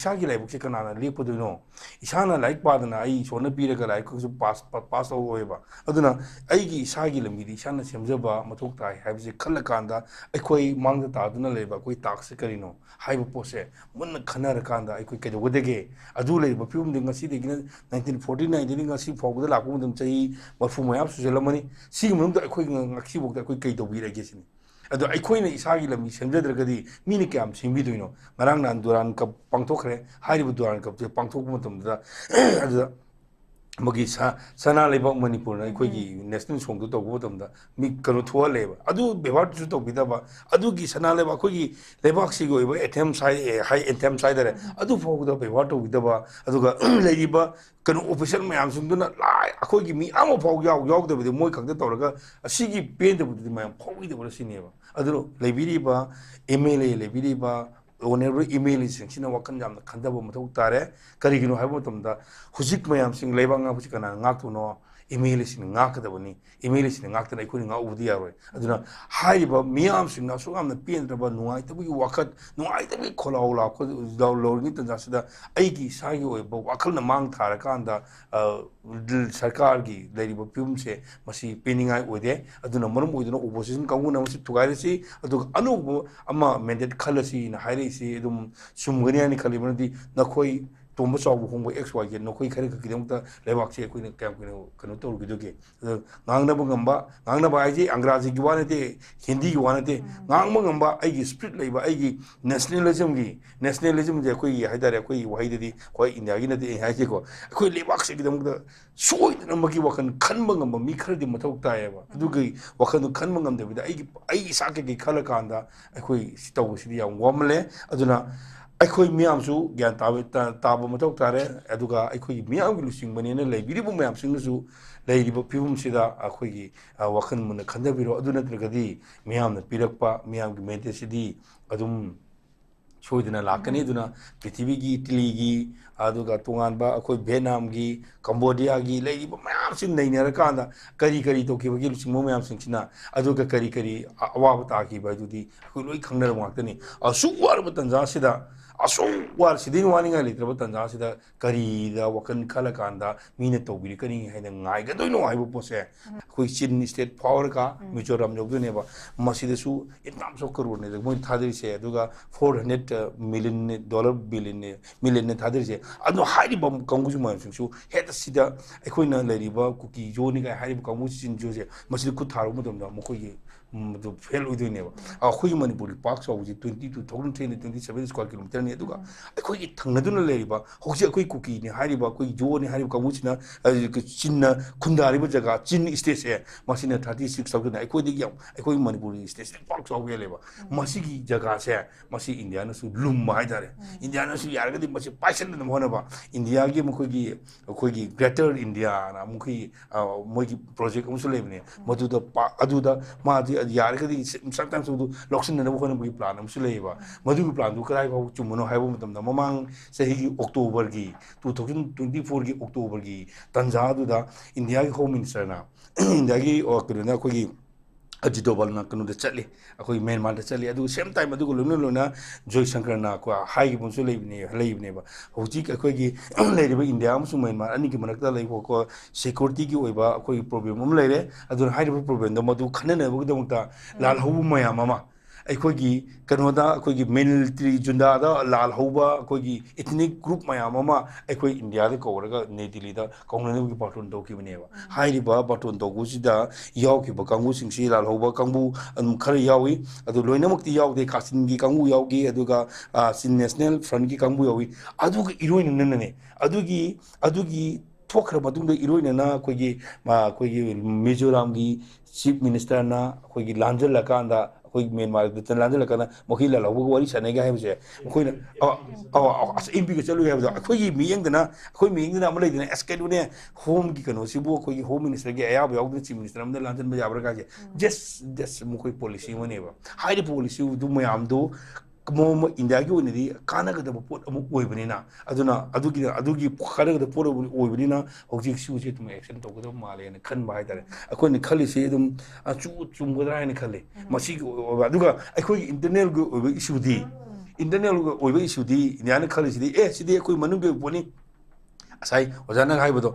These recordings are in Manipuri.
이사기 라이브시 그나나 리포드노 이사나 라이크 바드나 아이 손을 비르가 라이크 그 파스 오해바 어두나 아이기 이사기 람비디 이사나 셈저바 마톡타 하이브시 칼라칸다 아이코이 망다 타드나 레바 코이 딱스 그리노 하이브 포세 문나 카나르 칸다 아이코이 케조 고데게 아두 레바 피움 딩가 시데기나 1949 딩가 시 포고다 라고 좀 차이 머푸 모야 수젤라머니 시금도 아이코이 ngak시 복다 아이코이 케이 도비레게시니 अदो अखोइना इसागी लमी सेमजद्रगदी मीने क्याम सेमबिदोइनो मरांग नान दुरान कप पांगथोखरे हारिबो दुरान कप पांगथोकु मतमदा अदो मगी सना लेबा मणिपुर अखोइगी नेशनल सोंग तो तोगु मतमदा मी कनो थोआ लेबा अदो बेवार जु तोबिदाबा अदुगी सना लेबा अखोइगी लेबाक सिगो एबा एथेम साइ हाई एथेम साइदरे अदु फोगदा बेवार तोबिदाबा अदुगा लेरिबा कनो ऑफिसर मयाम सुंदुना लाइ अखोइगी मी आमो फोग याव यावदबदि मोय खंगदा तोरगा असिगी पेंदबदि मयाम फोगिदबो सिनेबा अदरो लेबिरिबा एमएलए लेबिरिबा ओनेबल एमएलए सिंगसिना वखन यामना खंदबो मथौ तारे करिगिनो हाइबो मतमदा हुजिक मयाम सिंग लेबांगा हुजिक कना ngaktuno एमएलए सिंग ngakadabani एमएलए सिंग ngakतना इखोनि ngauबदि यारोय अदुना हाइबा मियाम सिंगना सुगामना पेंद्रबा नुआइ तबि वखत नुआइ तबि खोलाउला खो दाउलोरनि तंजासिदा आइगी सागी ओइबो वखलना मांग थारकांदा सरकार की लेरिबो फिल्मसे मसी पेनिंगाइ ओइदे अदुना मरम ओइदुना ओपोजिशन कांगुना मसी थुगाइरसि अदुगा अनुबो अमा मेंडेट खलसि ना हाइरेसि अदुम सुमगनियानि खलिबनदि नखोइ तोंब चाव होंबो एक्स वाई के नखोइ खरे खकिदमता लेबाकसे अखोइना क्याम कनो तौरगिदोगे ngangnaba ngamba aiji अंग्रेजी की वानते हिंदी की वानते ngangbा ngamba आइगी स्पिरिट लेबा आइगी नेशनलिज्म जे कोई हाइदारे कोई वाहिददी कोई इंडिया की नते हाइजे को कोई लेबाकसे किदमता सोइदना मगी वखन खनबा ngamba मी खरदि मथौ तायबा अदुगी वखन खनबा ngamदबिदा आइगी साके की खल कांदा अखोइ सितौसिदि याम वमले अदुना अखोई मियामसु ज्ञान ताब मथौ तारे अदुगा अखोई मियामगी लुसिंगबनेना लेबिरिबो मियामसिंगसु लेरिबो फिबुमसिदा अखोई वखन मुन खंदबिरो अदु नत्रगदी मियामना पिरकपा मियामगी मेंटेसिदी अदुम सोइदना लाकनी दुना पृथ्वीगी इटलीगी अदुगा तोंगानबा अखोई वियतनामगी कंबोडियागी लेरिबो मियामसिन नैनरकांदा करी करी तोखिबगी लुसिंगमो मियामसिंगसिना अदुगा करी अवाब ताखिबा दुदी अखोई लोइ खंगनर माक्तनी असुवारब तंजासिदा असुवार सिदिन वानिंगा लेत्रब तंजासिदा करीदा वखन खलकांदा मीने तौबिरि कनी हैना गाइगदोइनो हाइबो पोसे अखोई चिन स्टेट फावरका मिजोरम जौदनेबा मसिदसु इतनाम सो करोड़ ने मोइ थादिरिसे अदुगा 400 मिलियन डॉलर मिलियन ने थादिरिसे अदु हाइरिबा कंगुजु मानसिंसु हेता सिदा अखोइना लेरिबा कुकी जोनि गाय हाइरिबा कंगु चिन जोजे मसिद खुद थारो मतमदा मखोइ जो फेल होइदोइनेबा अखोइ मणिपुर पार्क साउजी 22,327 स्क्वायर किलोमीटर ने अदुगा अखोइ थंगनदुना लेरिबा होजि अखोइ कुकी ने हाइरिबा अखोइ जोनि हाइरिबा कंगुचिना चिन्ना खुंदारिबा जगह चिन स्टेट से मसिना 36,000 अखोइ याम अखोइ मणिपुर स्टेट पार्क साउगे लेबा मसिगी जगह से मसि इंडिया नसु लुम हाइदारे इंडिया नसु यारगदि मसि पाइसन न होनबा इंडिया गी मखोगी अखोगी ग्रेटर इंडिया ना मखोइ मोगी प्रोजेक्ट अमसु लेबने मदुदा अदुदा मादि यारगदि समटाइम्स दु लॉक्सन न होनबगी प्लान अमसु लेबा मदुगी प्लान दु कराइ फाउ चुमनो हाइबो मतमदा ममांग सहीगी अक्टोबर की 2024 की अक्टोबर की तंजादुदा इंडिया की होम मिनिस्टर ना इंडिया की कनो अखोगी अजितोबल ना कनो चले अखोई म्यांमार चले अदु सेम टाइम अदु लोना जयशंकर ना को हाई बंसु लेबनेबा हौजिक अखोगी लेरिबा इंडिया अमसु म्यांमार अनि की मनकता लेबो को सिक्योरिटी की ओइबा अखोई प्रॉब्लम अम लेरे अदु हाइरिबा प्रॉब्लम द मदु खननबो दमता लाल हबु मयाम अमा अखोगी कनोदा अखोगी मिलिटरी जुंदादा लाल हौबा अखोगी इथनिक ग्रुप मयाम अमा अखोई इंडिया द कौरगा ने दिल्ली दा कौननबगी बाटोन तौखिबनेबा हाइरिबा बाटोन तौगुसिदा यावखिबा कांगु सिंगसी लाल हौबा कांगु खर यावी अदु लोइनमक्ति यावदे कासिनगी कांगु यावगी अदुगा सिन नेशनल फ्रंट की कांगु यावी अदुगा इरोइननने अदुगी थोखर मदुंग इरोइनना अखोगी मिजोराम की चीफ मिनिस्टर ना अखोगी लांजल लकांदा कोई म्यांमार द लांजल लकाना मखिला लावो वारी सनेगा है कोइना एमपी के चलु है अखोगी मियंगदना अखोई मियंगदना अम लेदना एस्केडुने होम की कनो सिबो अखोगी होम मिनिस्टर के अयाब यावद चीफ मिनिस्टर अमदा लांजल में याबरा का जस्ट मखोई पॉलिसी मनेबा हाइड पॉलिसी दु मयाम दो मोम इंडिया की ओनदी कानगदब पोट अमु ओइबनिना अदुगी खानगदब पोट ओइबनिना हौजिक सिउजे तुम एक्शन तोगदब माले ने खन बाय तारे अखोनि खलिसे दुम चुमगदरा ने खले मसी अदुगा अखोई internal issue the internal oiba issue di indiana khali sidi sidi koi manung ge poni asai ojana hai bodo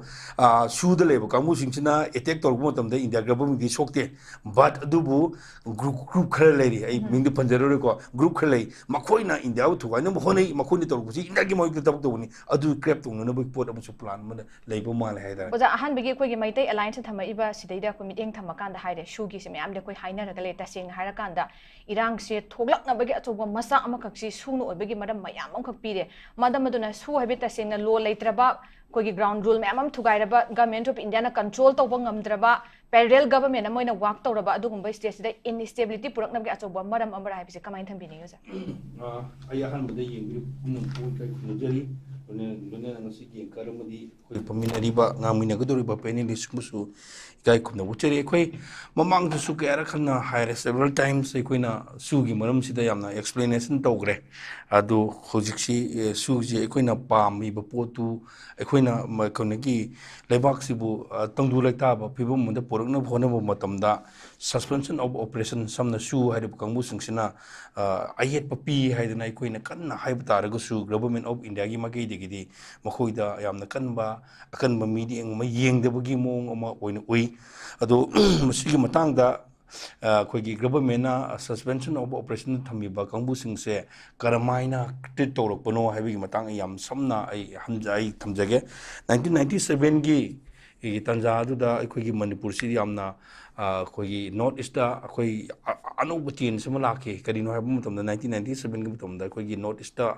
su de lebo kamu singchina attack tor mo tam de india government di sokte but adubu group khare leri ai ming de panjaro ko group khare lei makoi na india u thuai no honei makoi ni tor ku ji india gi moi tabak to ni adu crap to no bu pot amu plan ma leibo mal hai da oja ahan bigi koi gi maitai alliance thama iba sidai da ko miteng thama kan da haide shu gi se myam de koi haina raga le ta sing haira kan da irang se thoglak na bagi achoba masa ama khak si su no obegi madam mayam am khak pire madam aduna su habi ta sing na lo leitraba koi gi ground rule myam am thugai raba government of india na control to bang amdraba parallel government amoina work to raba adu gumbai state da instability purak na bagi achoba madam amra habi se kamai tham bini yosa ai ahan bada yeng pu kai khujari lone ngasi gi karamadi koi paminari ba ngamina godori ba penili sumusu gai kumna uchari koi mamang su ke ara khanna hire several times koi na su gi maram sida yamna explanation togre adu hojiksi su ji koi na pam mi ba potu koi na kone gi lebak sibu tangdu laita ba pibum munda porak na phone ba matamda suspension of operation samna su hire kangbu singsina ayet papi haidana koi na kanna haiba taragu su government of india gi magi digidi makhoida yamna kanba akanba midi engma yengdebagi mong ama oina ui ado masigi matangda koigi government na suspension of operation thamiba kangbu singse karamaina treat torokpano haibigi matang yam samna ai thamjage 1997 gi tanja aduda koigi manipur si yamna koigi north east da koi anuba tin sama laki kadino haiba matamda 1997 gi matamda koigi north east da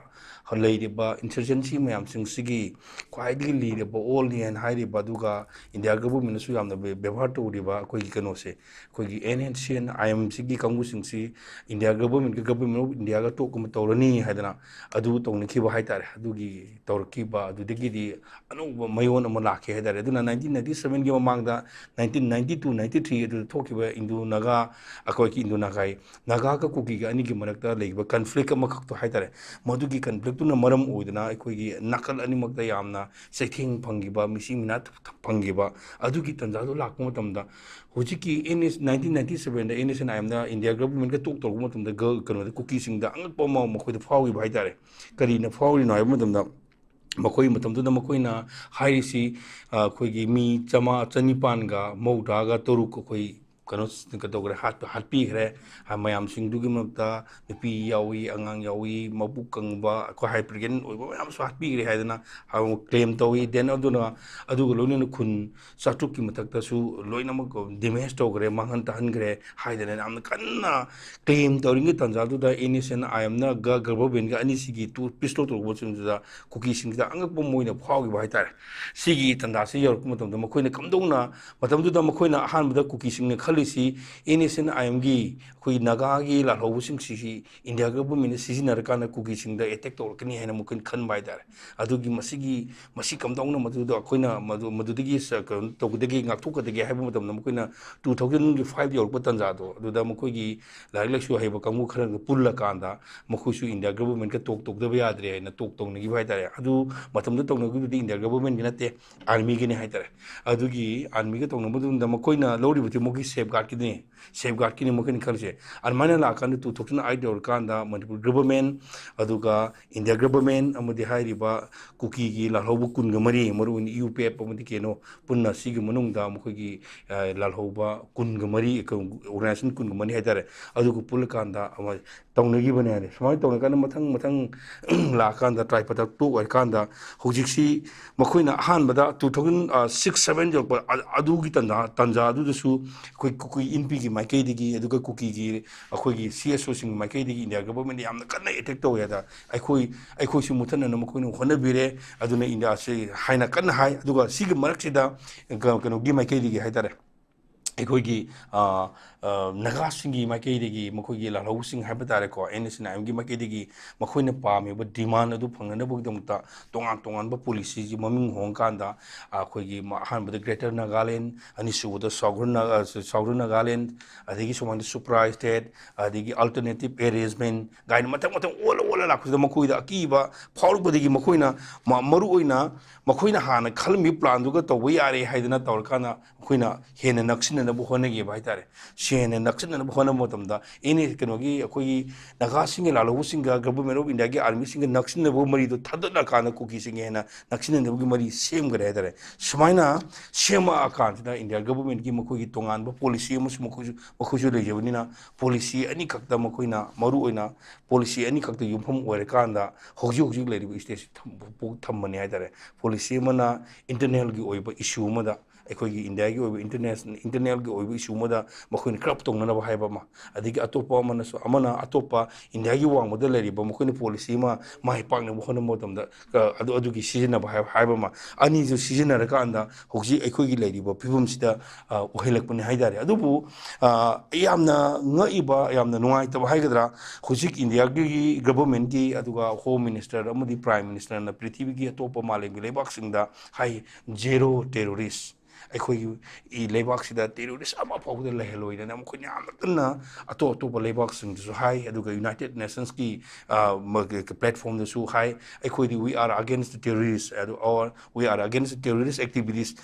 halaidiba insurgency mayam singsigi kwaidi lidiba all ni and hairiba duga india government su yamna ବ୍ୟବହାର tawriba koigi kanose koigi NNCN IMC gi kangu singsi india government of india ga to kuma tawrani haidana adu tawni khiba haitare adugi tawrkiba adudagi di anuba mayon ama laki haidare aduna 1997 gi mamangda 1992 93 adu thokiba indu naga akoi ki indu nagai naga ka kuki ga ani gi marakta leiba conflict ama khak to haitare madugi conflict na maram oidana akoi gi nakal ani makta yamna sething phangiba misi minat phangiba adugi tanja do lakma tamda hojiki NS 1997 da NS and IM da india government ka tok tok matamda kano da kuki sing da angpa ma makoi da fawi ba haitare kari na fawi no ai matamda makoi matamda makoi na hairisi koigi mi chama chanipan ga mauda ga toruk koi kano kadogre hatpi gre mayam singdugi mata nipi yawi angang yawi mabuk kangba ko hypergen oiba mayam so hatpi gre haidana ha claim tawi den aduna adu loine khun satuk ki matakta su loina ma damage togre mangan tahan gre haidana am kanna claim tawring tanja du da innocent I am na ga government ga ani sigi tu pistol to bochum da kuki sing da angak bo moina phawgi bai tar sigi tanda si yor kuma tam makoina kamdongna matam du da makoina han da kuki sing ne khali innocent IMG khui naga gi la hobu sing si india government si na kana kuki sing da attack tor kani haina mukin khan bai dar adugi masi kamdong na madu da khoina madu digi to digi ngak thuk digi haibu matam na mukoina 2005 yor patan ja do adu da mukoi gi lai lai su haiba kamu khara pulla kanda mukoi su india government ka tok da ba yadre na tok na gi bai dar adu matam da tok na gi india government gi na te army gi ne hai dar adugi army ga tok na madu da mukoina lori buti muki safeguard kini mungkin khalse almana la kan 2008 dor kan da manipur government aduga india government amudi hairiba kuki gi la hobu kun ga mari maru ni UPF amudi keno punna sigi manung da mukogi la hoba kun ga mari organization kun ga mari haidare aduga pul kan da ama tawnagi bane ane samai tawna kan mathang la kan da try pata to wai kan da hojiksi makoina han bada 2006 7 jor adugi tanja adu su koi inpi gi makai digi aduga kuki gi akoi CSO sing makai digi india government yamna kanna attack to yada aikoi su mutana na makoi hona bire aduna india se haina kanna hai aduga sig marak sida kano gi makai digi haidare aikoi gi naga singi makai digi makoi gi lalau sing haibatare ko NSN IM gi makai digi makoi na pami ba demand adu phangna bu damta tongan ba policy ji maming hong kan da akoi gi han ba greater nagaland ani su da southern nagaland adigi somang surprise state adigi alternative arrangement gain matang ola la khu da makoi da ki ba faul ba digi makoi na maru oina makoi na hana khalmi plan du ga to wi are haidana tawr kana makoi na hena naksina na bu hone gi ba tare हेन नक्सनब होना एनी कनोगी अखोई नगासिंग लालौसिंग गवर्नमेंट ऑफ इंडिया की आर्मी सिंग नक्सनब मरी तो थदना काना कुकी सिंग हेन नक्सनब मरी सेमगरे है सुमाइना सेम आकांतना इंडिया गवर्नमेंट की मखोई तोंगानब पॉलिसी मखोजु लेजबनिना पॉलिसी अनी खक्ता मखोइना मरु ओइना पॉलिसी अनी खक्ता युमफम ओइरकांदा होजि होजि लेरिब स्टेज थम्बने है पॉलिसी मना इंटरनल की ओइब इशू मदा अखोई इंडिया की ओइब इंटरनल की ओइब इशू मदा मखोइन क्रप तोंगनब हाइबमा अदिगी अतोपा मनसो अमना अतोपा इंडिया की वांगमद लेरिब मखोइन पॉलिसी मा माइ पाकने होन मतमदा अदुगी सिजनब हाइबमा अनी जो सिजनरकांदा होजि अखोई लेरिब फिबमसिदा ओहेलकपने हाइदारे अदुबु यामना ngaiba yamna nuaitaba haigdra hujik india gi government ki aduga home minister amudi prime minister na prithvi gi atopa malem gi lebak singda hai zero terrorist अखोई लेबाक टेरोरिस्ट फाउद लेहलोई ना अतो अतोप लेबाक हाई यूनाइटेड नेशंस की प्लेटफॉर्म हाई अखोई वी आर अगेंस्ट टेरोरिस्ट और we are against terrorist activities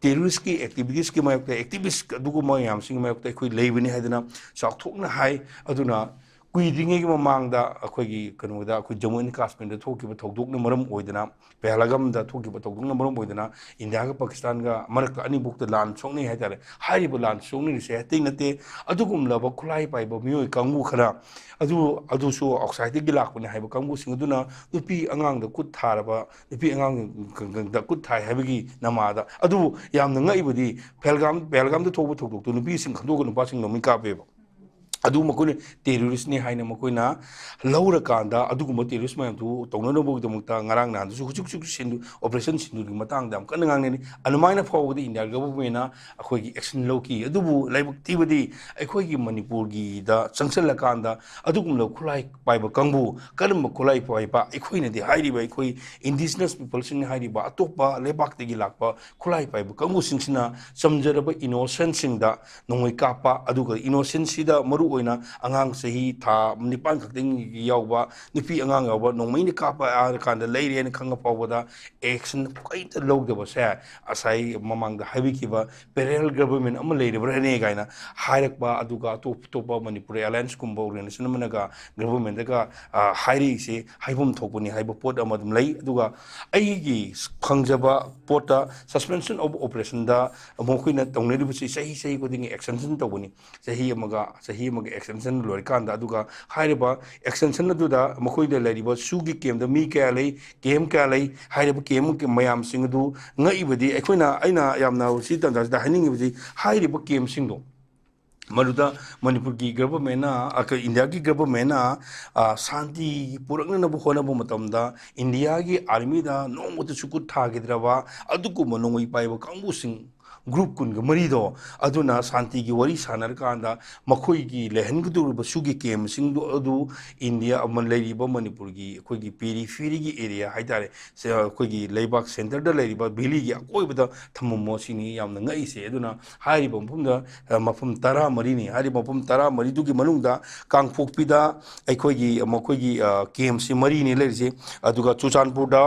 terrorist की एक्टिविटीज की मायोक्ता एक्टिविस्ट मैम मायोक्ता अखोई लेबनी है चाउथोकना हाई अदुना कुइद्रिंगे की ममांगदा अखोई कनोदा अखोई जम्मू एंड काश्मीर दा थोकिबा थौदोकना मरम ओइदना पहलगाम दा थोकिबा थौदोकना मरम ओइदना इंडिया का पाकिस्तान का मरक अनी बुक लान सोंगने हाइतारे हारिबो लान सोंगने से हेते नते अदुगुम लब खुलाई पाइबो मियोय कांगु खरा अदुसो आउटसाइड गी लाखने हाइबो कांगु सिंग दुना नुपी अंगांग दा कुत थारबा नुपी अंगांग दा कुत थाय हाइबगी नमादा अदु यामना ngaiबदी पहलगाम दा थोबो थौदोक तो नुपी सिंग खंदोग नुपा सिंग नोमि कापेबो अदु मकोने टेररिस्ट ने हाइना मकोइना लौरकांदा अदुगुम टेररिस्ट मैम तो तौननबोगदमुक्ता ngarang na du हुजुक हुजुक सिंदु ऑपरेशन सिंदु की मतंग दाम कन ngangne अनुमाइना फावगदि इंडिया गवर्नमेंट अखोई की एक्शन लौकी अदुबु लाइबक तिबदि अखोई की मणिपुर की दा चंगसलकांदा अदुगुम लो खुलाई पाइबा कंगु कनम खुलाई पाइबा अखोइना दि हाइरिबा अखोई इंडिजिनस पीपल सिंग हाइरिबा अतोपा लेबाक तगी लाकपा खुलाई पाइबा कंगु सिंगसिना समजरबा इनोसेंट सिंगदा नोंगै कापा अदुगा इनोसेंट सिदा मरु ओइना अंगांग सही था निपान खक्तिंग यावबा नुपी अंगांग यावबा नोंमैनि कापा आ कांदा लेरेन खंगा पावबदा एक्शन कैत लौदबा से असाई ममांग हाइबिकिबा पेरल गवर्नमेंट अम लेरिबरने गाइना हाइरकबा अदुगा टोप मणिपुर एलायंस कुंबा ऑर्गेनाइजेशन मनगा गवर्नमेंट का हाइरि से हाइबम थोपनी हाइब पोट अमदम लई अदुगा अइगी खंगजबा पोटा सस्पेंशन ऑफ ऑपरेशन दा मोखिना तौनेरिबसि सही कोदिंग एक्शन तौबनी सही एक्सटेंशन लोरकांदा अदुगा हाइरबा एक्सटेंशन अदुदा मखोइदा लेरिबा सुगी केम द मी क्या लई केम क्या लई हाइरबा केम के मयाम सिंगदु ngaiबदी अखोइना आइना यामना उसी तंदा हाइनिंगबदी हाइरबा केम सिंगदो मरुदा मणिपुर की गवर्नमेंट इंडिया की गवर्नमेंट शांति पुरक्नब होनब मतमदा इंडिया की आर्मी दा नोंमत सुकुत थागिद्रबा अदुकुम नोंगै पाइबा कांगुसिंग ग्रुप कुनग मरीदो अदुना शांति की वरी सानर कांदा मखोई की लेहनगदुरब सुगी केम सिंगदो अदु इंडिया अमन लेरिबा मणिपुर की अखोई की पेरीफेरी की एरिया हाइतारे से अखोई की लेबाक सेंटर दा लेरिबा भेली की अकोइबदा थममो सिनी यामना ngai से अदुना हारिबा मफुमदा मफुम 13 नि हारिबा मफुम 13 दुगी मनुंगदा कांगपोकपीदा अखोई की मखोई की केम से मरी नि लेरिसे अदुगा चुचानपुरदा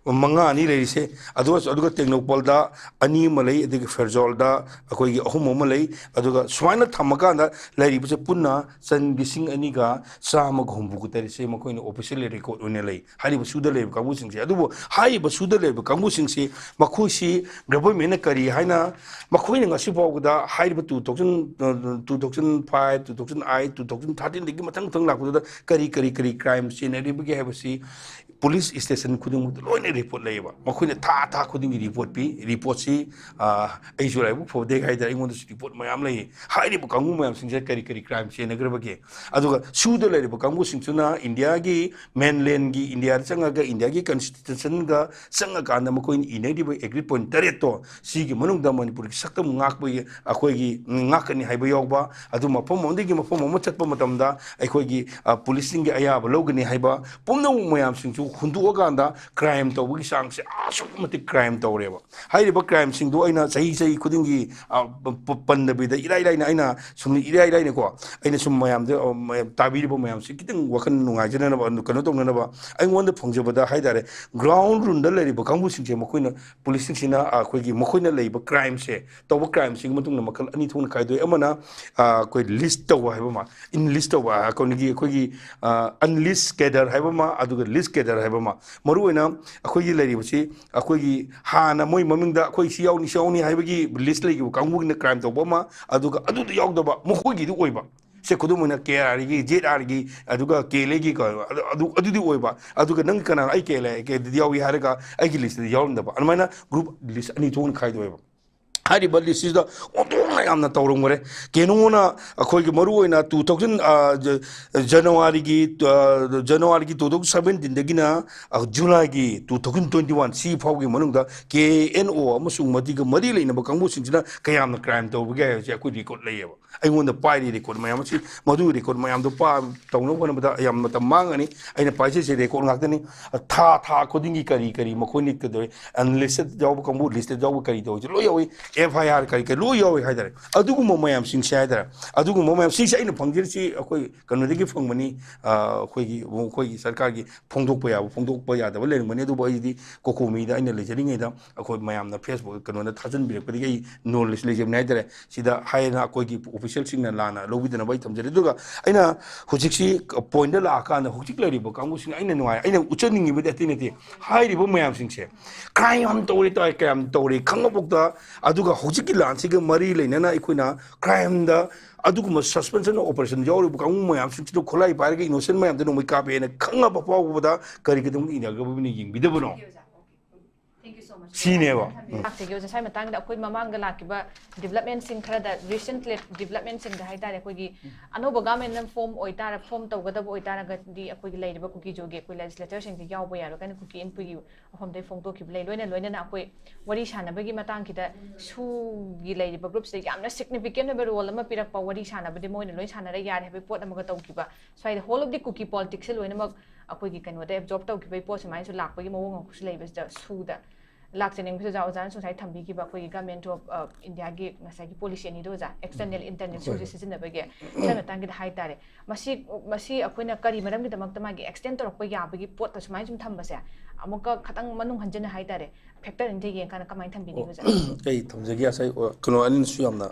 मंगा अनी लेरिसे अदुगा टेक्नोपॉलदा अनी मलई अदुगा फेरजोलदा अखोई अहुम मलई अदुगा स्वाइना थमकांदा लेरिबसे पुन्ना सन गिसिंग अनीगा साम घुमबु तरिसे मखोइना ऑफिशियल रिकॉर्ड ओने लई हारिबा सुदा लेब कांगु सिंगसे अदुबो हारिबा सुदा लेब कांगु सिंगसे मखोइसी गवर्नमेंट करी हाइना मखोइना ngasi फावगदा हारिबा 2005 2008 2013 दिगी मथंग थंग लाकुदा करी क्राइम सीनरीबगे हेबसी पुलिस स्टेशन खुदुंग लोइने रिपोर्ट लेबा मखोइने था खुदुंग report P report C आइसु लाइबु फोदे गाइदा इंगोन report मयाम लई हाइरिबु कांगु मयाम सिंजे करी क्राइम सेनग्रबगे अदुगा सुद लेरिबु कांगु सिंचुना इंडिया की मेनलैंड की इंडिया चंगागा इंडिया की कॉन्स्टिट्यूशन गा चंगा कांदा मखोइन इनेदिबु एग्री पॉइंट तरेतो सिगी मनुंगदा मणिपुर की सक्तम ngakबई अखोइगी ngakani हाइबा योगबा अदु मफम मोंदिगी मफम मोम चतप मतमदा अखोइगी पुलिसिंग की अयाब लोगनी हाइबा पुमनो मयाम सिंचु हुंदुगांदा क्राइम ꯇꯧꯕꯒꯤ ꯆꯥꯡꯁꯦ ꯑꯁꯨꯛꯀꯤ ꯃꯇꯤꯛ ꯀ꯭ꯔꯥꯏꯝ ꯇꯧꯔꯦꯕ ꯍꯥꯏꯔꯤꯕ ꯀ꯭ꯔꯥꯏꯝꯁꯤꯡꯗꯣ ꯑꯩꯅ ꯆꯍꯤ ꯈꯨꯗꯤꯡꯒꯤ ꯄꯟꯗꯕꯤꯗ ꯏꯔꯥꯏ ꯂꯥꯏꯅ ꯑꯩꯅ ꯁꯨꯝ ꯏꯔꯥꯏ ꯂꯥꯏꯅꯀꯣ ꯑꯩꯅ ꯁꯨꯝ ꯃꯌꯥꯝꯗ ꯇꯥꯕꯤꯔꯤꯕ ꯃꯌꯥꯝꯁꯤ ꯈꯤꯇꯪ ꯋꯥꯈꯜ ꯅꯨꯡꯉꯥꯏꯖꯅꯅꯕ ꯀꯩꯅꯣ ꯇꯧꯅꯅꯕ ꯑꯩꯉꯣꯟꯗ ꯐꯪꯖꯕꯗ ꯍꯥꯏꯇꯥꯔꯦ ꯒ꯭ꯔꯥꯎꯟ ꯔꯨꯜꯗ ꯂꯩꯔꯤꯕ ꯀꯥꯡꯕꯨꯁꯤꯡꯁꯦ ꯃꯈꯣꯏꯅ ꯄꯨꯂꯤꯁꯁꯤꯡꯁꯤꯅ ꯑꯩꯈꯣꯏꯒꯤ ꯃꯈꯣꯏꯅ ꯂꯩꯕ ꯀ꯭ꯔꯥꯏꯝꯁꯦ ꯇꯧꯕ ꯀ꯭ꯔꯥꯏꯝꯁꯤꯒꯤ ꯃꯇꯨꯡꯗ ꯃꯈꯜ ꯑꯅꯤ ꯊꯣꯛꯅ ꯈꯥꯏꯗꯣꯛꯏ ꯑꯃꯅ ꯑꯩꯈꯣꯏ ꯂꯤꯁ ꯇꯧꯕ ꯍꯥꯏꯕ ꯑꯃ ꯏꯟꯂꯤꯁ ꯇꯧꯕ ꯑꯩꯈꯣꯏꯒꯤ ꯑꯟꯂꯤꯁ ꯀꯦꯗꯔ ꯍꯥꯏꯕ ꯑꯃ ꯑꯗꯨꯒ ꯂꯤꯁ ꯀꯦꯗꯔ ꯍꯥꯏꯕ ꯑꯃ ꯃꯔꯨꯑꯣꯏꯅ ꯑꯩꯈꯣꯏꯒꯤ ꯂꯩꯔꯤꯕꯁꯤ ꯑꯩꯈꯣꯏꯒꯤ ꯍꯥꯟꯅ ꯃꯣꯏ ꯃꯃꯤꯡꯗ ꯑꯩꯈꯣꯏ ꯁꯤ ꯌꯥꯎꯅꯤ ꯍꯥꯏꯕꯒꯤ ꯂꯤꯁ ꯂꯩꯈꯤꯕ ꯀꯥꯡꯕꯨꯒꯤꯅ ꯀ꯭ꯔꯥꯏꯝ ꯇꯧꯕ ꯑꯃ ꯑꯗꯨꯒ ꯑꯗꯨꯗ ꯌꯥꯎꯗꯕ ꯃꯈꯣꯏꯒꯤꯗꯤ ꯑꯣꯏꯕ ꯁꯦ ꯈꯨꯗꯝ ꯑꯣꯏꯅ ꯀꯦ ꯑꯥꯔꯒꯤ ꯖꯦꯠ ꯑꯥꯔꯒꯤ ꯑꯗꯨꯒ ꯀꯦ ꯂꯩꯒꯤ ꯑꯗꯨꯗꯤ ꯑꯣꯏꯕ ꯑꯗꯨꯒ ꯅꯪ ꯀꯅꯥꯅ ꯑꯩ ꯀꯦꯗꯗꯤ ꯌꯥꯎꯏ ꯍꯥꯏꯔꯒ ꯑꯩꯒꯤ ꯂꯤꯁꯇꯗꯤ ꯌꯥꯎꯔꯝꯗꯕ ꯑꯗꯨꯃꯥꯏꯅ ꯒ꯭ꯔꯨꯞ ꯂꯤꯁ ꯑꯅꯤ ꯊꯣꯛꯅ ꯈꯥꯏꯗꯣꯛꯑꯦꯕ ꯍꯥꯏꯔꯤꯕ ꯂꯤꯁꯁꯤꯗ ꯑꯣꯟꯊꯣꯛꯅ ꯌꯥꯝꯅ ꯇꯧꯔꯝꯈꯔꯦ ꯀꯩꯅꯣꯅ ꯑꯩꯈꯣꯏꯒꯤ ꯃꯔꯨꯑꯣꯏꯅ 2000 ꯖꯅꯋꯥꯔꯤꯒꯤ 2017ꯗꯒꯤꯅ ꯖꯨꯂꯥꯏꯒꯤ 2021 ꯁꯤ ꯐꯥꯎꯒꯤ ꯃꯅꯨꯡꯗ KNO ꯑꯃꯁꯨꯡ ꯃꯗꯨꯒ ꯃꯔꯤ ꯂꯩꯅꯕ ꯀꯥꯡꯕꯨꯁꯤꯡꯁꯤꯅ ꯀꯌꯥꯝꯅ ꯀ꯭ꯔꯥꯏꯝ ꯇꯧꯕꯒꯦ ꯍꯥꯏꯕꯁꯦ ꯑꯩꯈꯣꯏ ꯔꯦꯀꯣꯔꯗ ꯂꯩꯌꯦꯕ ꯑꯩꯉꯣꯟꯗ ꯄꯥꯏꯔꯤ ꯔꯦꯀꯣꯔꯗ ꯃꯌꯥꯝ ꯑꯁꯤ ꯃꯗꯨꯒꯤ ꯔꯦꯀꯣꯔꯗ ꯃꯌꯥꯝꯗꯣ ꯇꯧꯅꯕ ꯍꯣꯠꯅꯕꯗ ꯌꯥꯝ ꯃꯇꯝ ꯃꯥꯡꯒꯅꯤ ꯑꯩꯅ ꯄꯥꯏꯖꯔꯤꯁꯦ ꯔꯦꯀꯣꯔꯗ ꯉꯥꯛꯇꯅꯤ ꯊꯥ ꯈꯨꯗꯤꯡꯒꯤ ꯀꯔꯤ ꯃꯈꯣꯏꯅ ꯀꯩꯗꯧꯏ ꯑꯟꯂꯤꯁꯇꯦꯗ ꯌꯥꯎꯕ ꯀꯥꯡꯕꯨ ꯂꯤꯁꯇꯦꯗ ꯌꯥꯎꯕ ꯀꯔꯤ ꯇꯧꯏꯁꯦ ꯂꯣꯏ ꯌꯥꯎꯏ FIR ꯀꯔꯤ ꯂꯣꯏ ꯌꯥꯎꯏ ꯍꯥꯏꯇꯥꯔꯦ ꯑꯗꯨꯒꯨꯝꯕ ꯃꯌꯥꯝꯁꯤꯡꯁꯦ ꯍꯥꯏꯇꯥꯔꯦ ꯑꯗꯨꯒꯨꯝꯕ ꯃꯌꯥꯝꯁꯤꯡꯁꯦ ꯑꯩꯅ ꯐꯪꯖꯔꯤꯁꯤ ꯑꯩꯈꯣꯏ ꯀꯩꯅꯣꯗꯒꯤ ꯐꯪꯕꯅꯤ ꯑꯩꯈꯣꯏꯒꯤ ꯁꯔꯀꯥꯔꯒꯤ ꯐꯣꯡꯗꯣꯛꯄ ꯌꯥꯗꯕ ꯂꯩꯔꯝꯒꯅꯤ ꯑꯗꯨꯕꯨ ꯑꯩꯗꯤ ꯀꯣꯀꯣꯃꯤꯗ ꯑꯩꯅ ꯂꯩꯖꯔꯤꯉꯩꯗ ꯑꯩꯈꯣꯏ ꯃꯌꯥꯝꯅ ꯐꯦꯁꯕꯨꯛ ꯀꯩꯅꯣꯗ ꯊꯥꯖꯟꯕꯤꯔꯛꯄꯗꯒꯤ ꯑꯩ ꯅꯣꯂꯦꯖ ꯂꯩꯖꯕꯅꯤ ꯍꯥꯏꯇꯥꯔꯦ ꯁꯤꯗ ꯍꯥꯏꯅ ꯑꯩꯈꯣꯏꯒꯤ ꯑꯣꯐꯤꯁꯤꯌꯦꯜꯁꯤꯡꯅ ꯂꯥꯟꯅ ꯂꯧꯕꯤꯗꯅꯕ ꯑꯩ ꯊꯝꯖꯔꯤ ꯑꯗꯨꯒ ꯑꯩꯅ ꯍꯧꯖꯤꯛꯁꯤ ꯄꯣꯏꯟꯗ ꯂꯥꯛꯑꯀꯥꯟꯗ ꯍꯧꯖꯤꯛ ꯂꯩꯔꯤꯕ ꯀꯥꯡꯕꯨꯁꯤꯡ ꯑꯩꯅ ꯑꯩꯅ ꯎꯠꯆꯅꯤꯡꯉꯤꯕꯗꯤ ꯑꯇꯩ ꯅꯠꯇꯦ ꯍꯥꯏꯔꯤꯕ ꯃꯌꯥꯝꯁꯤꯡꯁꯦ ꯀ꯭ꯔꯥꯏꯝ ꯌꯥꯝ ꯇꯧꯔꯦ ꯀꯌꯥꯝ ꯇꯧꯔꯦ ꯈꯪꯉꯐꯥꯎꯗ ꯑꯗꯨꯒ ꯍꯧꯖꯤꯛꯀꯤ ꯂꯥꯟꯁꯤꯒ ꯃꯔꯤ ꯂꯩꯅꯅ ꯑꯩꯈꯣꯏꯅ ꯀ꯭ꯔꯥꯏꯝꯗ ꯑꯗꯨꯒꯨꯝꯕ ꯁꯁꯄꯦꯟꯁꯟ ꯑꯣꯄꯔꯦꯁꯟ ꯌꯥꯎꯔꯤꯕ ꯀꯥꯡꯕꯨ ꯃꯌꯥꯝꯁꯤꯡꯁꯤꯗ ꯈꯨꯠꯂꯥꯏ ꯄꯥꯏꯔꯒ ꯏꯅꯣꯁꯦꯟ ꯃꯌꯥꯝꯗ ꯅꯣꯡꯃꯩ ꯀꯥꯞꯄꯦꯅ ꯈꯪꯉꯕ ꯐꯥꯎꯕꯗ ꯀꯔꯤꯒꯤꯗꯃꯛꯇ ꯏꯟꯗꯤꯌꯥ ꯒꯚꯔꯟꯃꯦꯟꯠꯅ ꯌꯦꯡꯕꯤꯗꯕꯅꯣ ꯁꯤꯅꯦꯕ ꯂꯥꯛꯆꯒꯦ ꯉꯁꯥꯏ ꯃꯇꯥꯡꯗ ꯑꯩꯈꯣꯏ ꯃꯃꯥꯡꯗ ꯂꯥꯛꯈꯤꯕ ꯗꯤꯕꯂꯞꯃꯦꯟꯠꯁꯤꯡ ꯈꯔꯗ ꯔꯤꯁꯦꯟꯠ ꯗꯤꯕꯂꯞꯃꯦꯟꯠꯁꯤꯡꯗ ꯍꯥꯏꯇꯥꯔꯦ ꯑꯩꯈꯣꯏꯒꯤ ꯑꯅꯧꯕ ꯒꯚꯔꯟꯃꯦꯟꯠꯅ ꯐꯣꯝ ꯇꯧꯒꯗꯕ ꯑꯣꯏꯇꯥꯔꯒꯗꯤ ꯑꯩꯈꯣꯏꯒꯤ ꯂꯩꯔꯤꯕ ꯀꯨꯀꯤꯖꯣꯒꯤ ꯑꯩꯈꯣꯏ ꯂꯦꯖꯤꯁꯂꯦꯇꯔꯁꯤꯡꯁꯦ ꯌꯥꯎꯕ ꯌꯥꯔꯣꯏ ꯀꯨꯀꯤ ꯏꯟꯄꯨꯒꯤ ꯃꯐꯝꯗꯒꯤ ꯐꯣꯡꯗꯣꯛꯈꯤꯕ ꯂꯩ ꯂꯣꯏꯅꯅ ꯑꯩꯈꯣꯏ ꯋꯥꯔꯤ ꯁꯥꯟꯅꯕꯒꯤ ꯃꯇꯥꯡꯁꯤꯗ ꯁꯨꯒꯤ ꯂꯩꯔꯤꯕ ꯒ꯭ꯔꯨꯞꯁꯤꯗ ꯌꯥꯝꯅ ꯁꯤꯒꯅꯤꯐꯤꯀꯦꯟ ꯑꯣꯏꯕ ꯔꯣꯜ ꯑꯃ ꯄꯤꯔꯛꯄ ꯋꯥꯔꯤ ꯁꯥꯟꯅꯕꯗꯤ ꯃꯣꯏꯅ ꯂꯣꯏ ꯁꯥꯟꯅꯔ ꯌꯥꯔꯦ ꯍꯥꯏꯕꯒꯤ ꯄꯣꯠ ꯑꯃꯒ ꯇꯧꯈꯤꯕ ꯁ꯭ꯋꯥꯏꯗ ꯍꯣꯜ ꯑꯣꯐ ꯗꯤ ꯀꯨꯀꯤ ꯄꯣꯂꯤꯇꯤꯛꯁꯁꯦ ꯂꯣꯏꯅꯃꯛ ꯑꯩꯈꯣꯏꯒꯤ ꯀꯩꯅꯣꯗ ꯑꯦꯕꯖꯣꯔꯕ ꯇꯧꯈꯤꯕꯒꯤ ꯄꯣꯠ ꯁꯨꯃꯥꯏꯅꯁꯨ ꯂꯥꯛꯄꯒꯤ ꯃꯑꯣꯡ ꯑꯃꯁꯨ ꯂꯩꯕꯁꯤꯗ ꯁꯨꯗ ꯂꯥꯛꯆꯅꯤꯡꯕꯁꯤꯗ ꯑꯣꯖꯥꯅꯁꯨ ꯉꯁꯥꯏ ꯊꯝꯕꯤꯈꯤꯕ ꯑꯩꯈꯣꯏꯒꯤ ꯒꯚꯔꯟꯃꯦꯟꯠ ꯑꯣꯐ ꯏꯟꯗꯤꯌꯥꯒꯤ ꯉꯁꯥꯏꯒꯤ ꯄꯣꯂꯤꯁꯤ ꯑꯅꯤꯗꯣ ꯑꯣꯖꯥ ꯑꯦꯛꯁꯇꯔꯅꯦꯜ ꯏꯟꯇꯔꯅꯦꯜ ꯁꯨꯁꯦ ꯁꯤꯖꯤꯟꯅꯕꯒꯤ ꯁꯤ ꯃꯇꯥꯡꯒꯤꯗ ꯍꯥꯏꯇꯥꯔꯦ ꯃꯁꯤ ꯑꯩꯈꯣꯏꯅ ꯀꯔꯤ ꯃꯔꯝꯒꯤꯗꯃꯛꯇ ꯃꯥꯒꯤ ꯑꯦꯛꯁꯇꯦꯟ ꯇꯧꯔꯛꯄ ꯌꯥꯕꯒꯤ ꯄꯣꯠꯇ ꯁꯨꯃꯥꯏꯅ ꯁꯨꯝ ꯊꯝꯕꯁꯦ ꯑꯃꯨꯛꯀ ꯈꯤꯇꯪ ꯃꯅꯨꯡ ꯍꯟꯖꯤꯟꯅ ꯍꯥꯏꯇꯥꯔꯦ ꯐꯦꯛꯇꯔ ꯑꯅꯤꯗ ꯌꯦꯡꯀꯥꯟꯗ ꯀꯃꯥꯏꯅ ꯊꯝꯕꯤꯅꯤ ꯑꯣꯖꯥ ꯑꯩ ꯊꯝꯖꯒꯦ ꯉꯁꯥꯏ ꯀꯩꯅꯣ ꯑꯅꯤꯅꯁꯨ ꯌꯥꯝꯅ